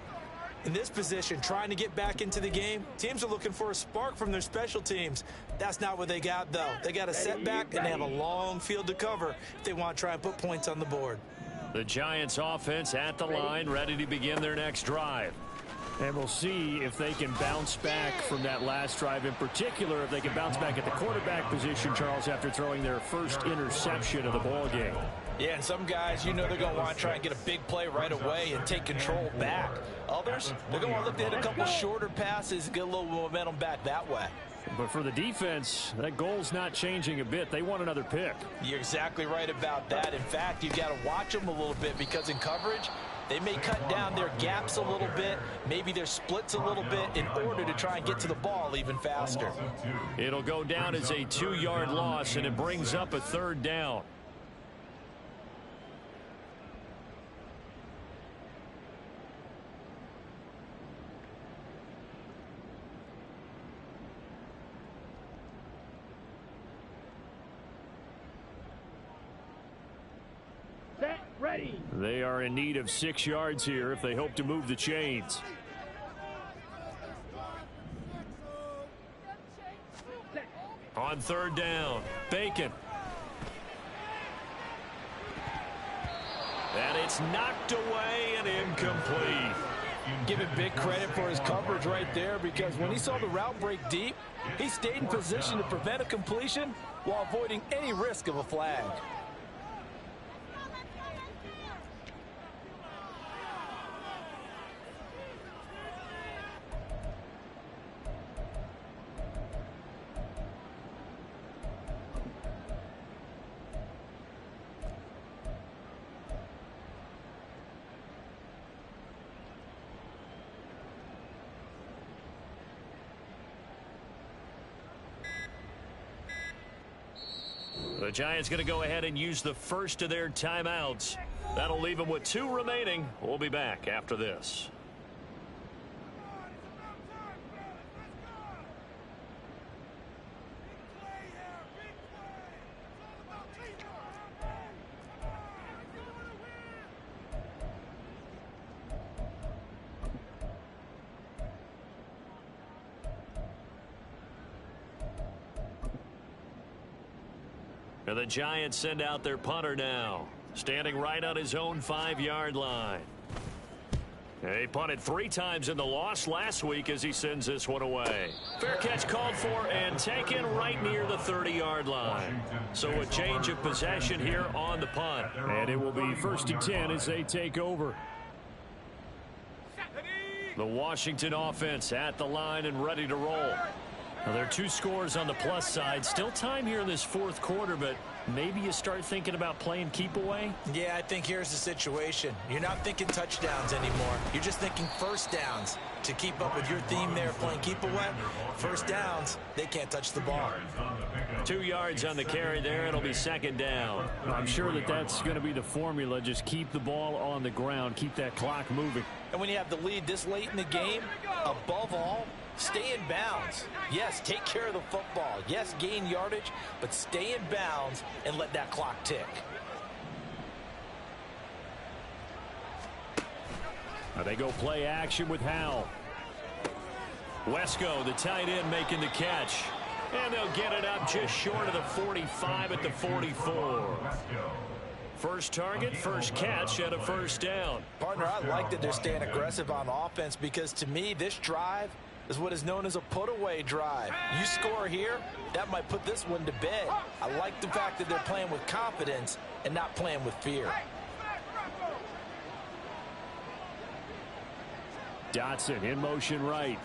In this position, trying to get back into the game, teams are looking for a spark from their special teams. That's not what they got, though. They got a setback, and they have a long field to cover if they want to try and put points on the board. The Giants offense at the line, ready to begin their next drive. And we'll see if they can bounce back from that last drive, in particular if they can bounce back at the quarterback position, Charles, after throwing their first interception of the ball game. Yeah, and some guys, you know, they're going to want to try and get a big play right away and take control back. Others, they're going to want to look to hit a couple shorter passes and get a little momentum back that way. But for the defense, that goal's not changing a bit. They want another pick. You're exactly right about that. In fact, you've got to watch them a little bit because in coverage, they may cut down their gaps a little bit, maybe their splits a little bit in order to try and get to the ball even faster. It'll go down as a 2-yard loss, and it brings up a 3rd down. Set, ready. They are in need of 6 yards here if they hope to move the chains. On 3rd down, Bacon. And it's knocked away and incomplete. Give him big credit for his coverage right there, because when he saw the route break deep, he stayed in position to prevent a completion while avoiding any risk of a flag. The Giants going to go ahead and use the first of their timeouts. That'll leave them with 2 remaining. We'll be back after this. And the Giants send out their punter now, standing right on his own 5-yard line. He punted 3 times in the loss last week as he sends this one away. Fair catch called for and taken right near the 30-yard line. So a change of possession here on the punt. And it will be 1st and 10 as they take over. The Washington offense at the line and ready to roll. Now, there are 2 scores on the plus side. Still time here in this fourth quarter, but maybe you start thinking about playing keep away? Yeah, I think here's the situation. You're not thinking touchdowns anymore. You're just thinking first downs. To keep up with your theme there, playing keep away, first downs, they can't touch the ball. 2 yards on the carry there. It'll be second down. I'm sure that that's going to be the formula. Just keep the ball on the ground. Keep that clock moving. And when you have the lead this late in the game, above all, stay in bounds. Yes, take care of the football. Yes, gain yardage, but stay in bounds and let that clock tick. Now they go play action with Howell. Wesco, the tight end, making the catch. And they'll get it up just short of the 45 at the 44. First target, first catch, and a first down. Partner, I like that they're staying aggressive on offense because to me, this drive is what is known as a put-away drive. You score here, that might put this one to bed. I like the fact that they're playing with confidence and not playing with fear. Dotson in motion right.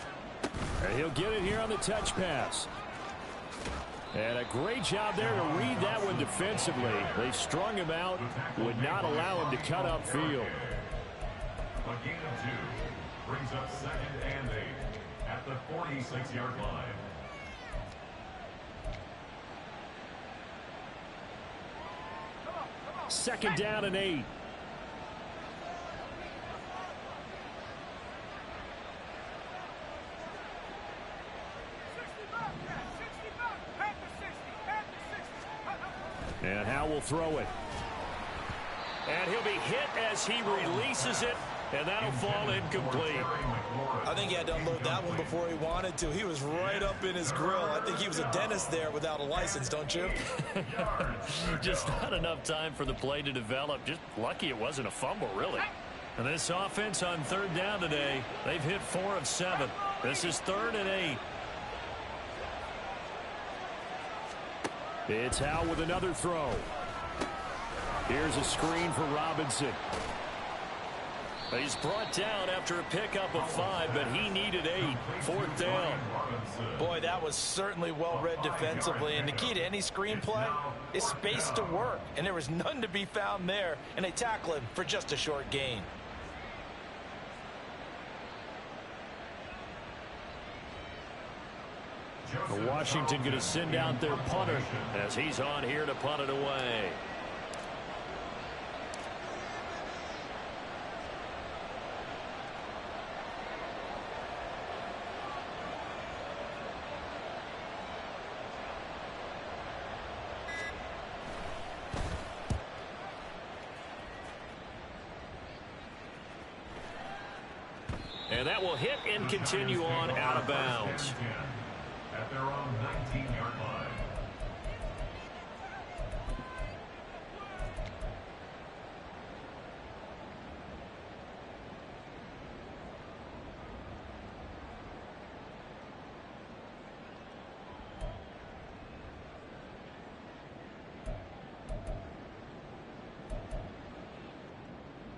And he'll get it here on the touch pass. And a great job there to read that one defensively. They strung him out, would not allow him to cut upfield. A gain of 2 brings up 2nd and 8 at the 46-yard line. Second down and 8. And Howell will throw it. And he'll be hit as he releases it, and that'll fall incomplete. I think he had to unload that one before he wanted to. He was right up in his grill. I think he was a dentist there without a license, don't you? Just not enough time for the play to develop. Just lucky it wasn't a fumble, really. And this offense on third down today, they've hit 4 of 7. This is 3rd and 8. It's Howell with another throw. Here's a screen for Robinson. He's brought down after a pickup of 5, but he needed 8. 4th down. Boy, that was certainly well-read defensively. And the key to any screenplay is space to work. And there was none to be found there. And they tackle him for just a short gain. Washington going to send out their punter as he's on here to punt it away. And that will hit and continue on out of bounds. At their own 19-yard line.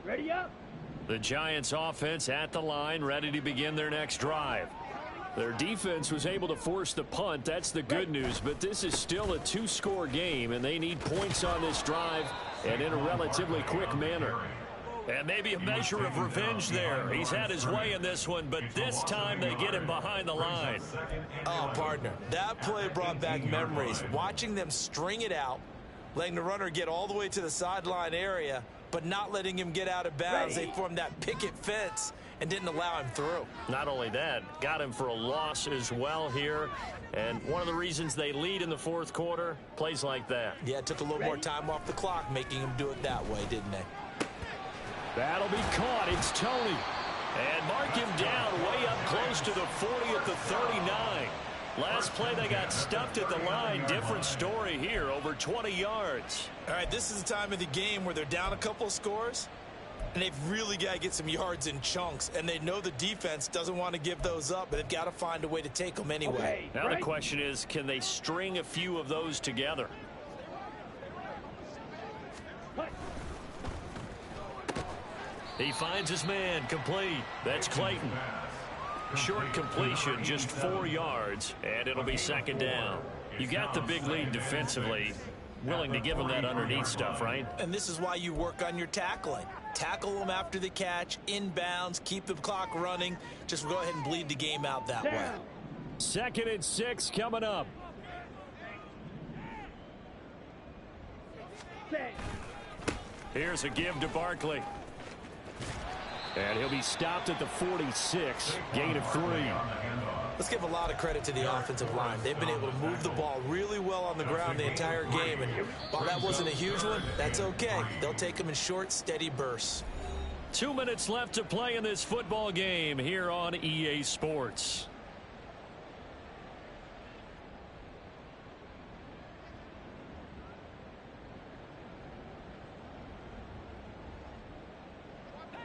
Ready up. The Giants offense at the line, ready to begin their next drive. Their defense was able to force the punt. That's the good news, but this is still a 2-score game, and they need points on this drive and in a relatively quick manner. And maybe a measure of revenge there. He's had his way in this one, but this time they get him behind the line. Oh, partner, that play brought back memories. Watching them string it out, letting the runner get all the way to the sideline area, but not letting him get out of bounds. They formed that picket fence and didn't allow him through. Not only that, got him for a loss as well here. And one of the reasons they lead in the fourth quarter, plays like that. Yeah, it took a little more time off the clock, making him do it that way, didn't they? That'll be caught. It's Tony. And mark him down way up close to the 40 at the 39. Last play, they got stuffed at the line. Different story here, over 20 yards. All right, this is the time of the game where they're down a couple of scores, and they've really got to get some yards in chunks, and they know the defense doesn't want to give those up, but they've got to find a way to take them anyway. Okay, now the question is, can they string a few of those together? He finds his man, complete. That's Clayton. Short completion, just 4 yards, and it'll be second down. You got the big lead defensively. Willing to give him that underneath stuff, right? And this is why you work on your tackling. Tackle them after the catch, inbounds, keep the clock running. Just go ahead and bleed the game out that way. 2nd and 6 coming up. Here's a give to Barkley. And he'll be stopped at the 46, gain of 3. Let's give a lot of credit to the offensive line. They've been able to move the ball really well on the ground the entire game. And while that wasn't a huge one, that's okay. They'll take them in short, steady bursts. 2 minutes left to play in this football game here on EA Sports.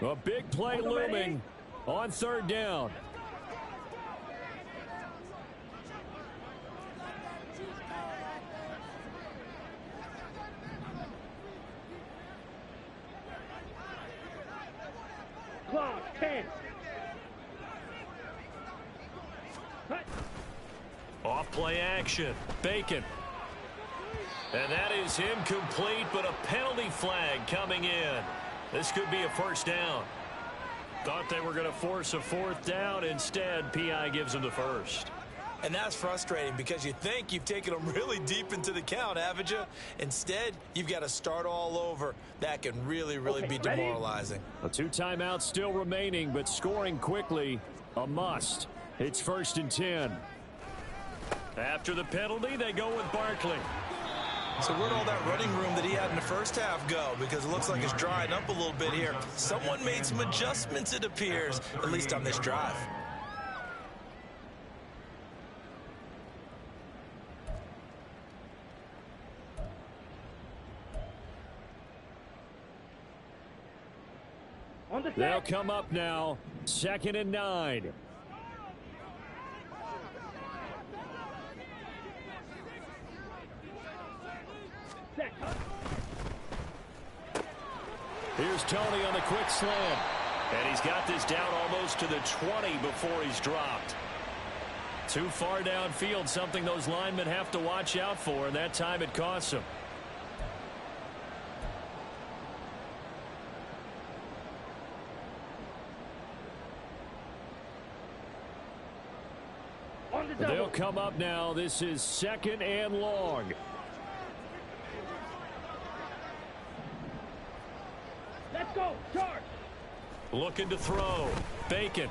A big play looming on 3rd down. Clock, 10. Off play action. Bacon. And that is incomplete, but a penalty flag coming in. This could be a first down. Thought they were going to force a 4th down. Instead, PI gives them the first. And that's frustrating because you think you've taken them really deep into the count, haven't you? Instead, you've got to start all over. That can really be demoralizing. 2 timeouts still remaining, but scoring quickly, a must. It's 1st and 10. After the penalty, they go with Barkley. So where'd all that running room that he had in the first half go? Because it looks like it's drying up a little bit here. Someone made some adjustments, it appears, at least on this drive. They'll come up now, 2nd and 9. Here's Tony on the quick slant. And he's got this down almost to the 20 before he's dropped. Too far downfield, something those linemen have to watch out for, and that time it costs them. They'll come up now. This is 2nd and long. Let's go. Charge. Looking to throw. Bacon.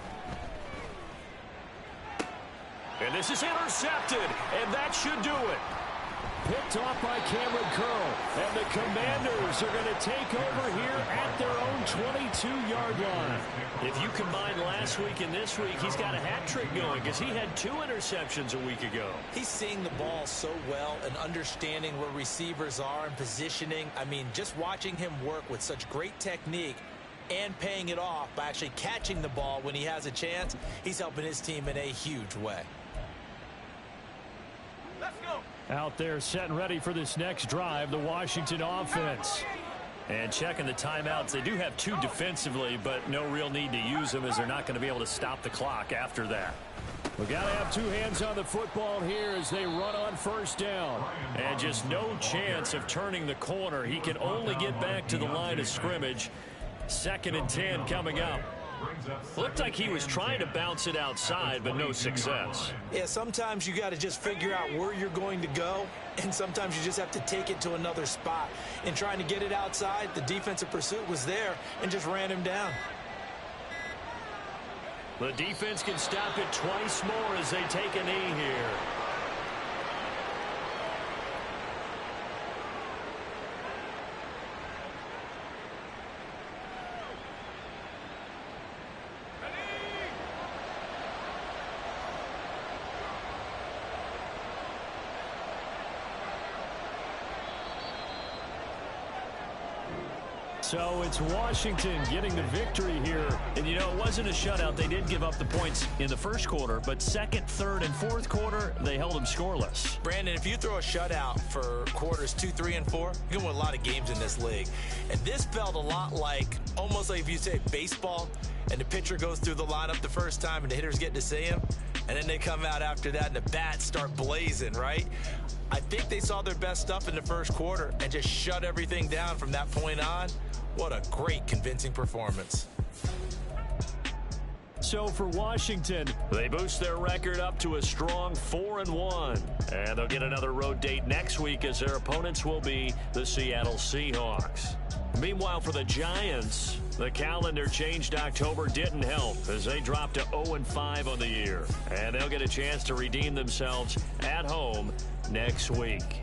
And this is intercepted, and that should do it. Picked off by Cameron Curl. And the Commanders are going to take over here at their own 22-yard line. If you combine last week and this week, he's got a hat trick going because he had 2 interceptions a week ago. He's seeing the ball so well and understanding where receivers are and positioning. I mean, just watching him work with such great technique and paying it off by actually catching the ball when he has a chance, he's helping his team in a huge way. Let's go. Out there set and ready for this next drive, the Washington offense. And checking the timeouts, they do have 2 defensively, but no real need to use them as they're not going to be able to stop the clock after that. We got to have 2 hands on the football here as they run on 1st down. And just no chance of turning the corner. He can only get back to the line of scrimmage. 2nd and 10 coming up. Looked like he was trying to bounce it outside, but no success. Yeah, sometimes you got to just figure out where you're going to go, and sometimes you just have to take it to another spot. In trying to get it outside, the defensive pursuit was there and just ran him down. The defense can stop it twice more as they take a knee here. So it's Washington getting the victory here. And, you know, it wasn't a shutout. They did give up the points in the first quarter, but second, third, and fourth quarter, they held them scoreless. Brandon, if you throw a shutout for quarters 2, 3, and 4, you can win a lot of games in this league. And this felt a lot like, almost like if you say baseball, and the pitcher goes through the lineup the first time and the hitters get to see him, and then they come out after that and the bats start blazing, right? I think they saw their best stuff in the first quarter and just shut everything down from that point on. What a great, convincing performance. So for Washington, they boost their record up to a strong 4-1. And they'll get another road date next week as their opponents will be the Seattle Seahawks. Meanwhile, for the Giants, the calendar changed. October didn't help as they dropped to 0-5 on the year. And they'll get a chance to redeem themselves at home next week.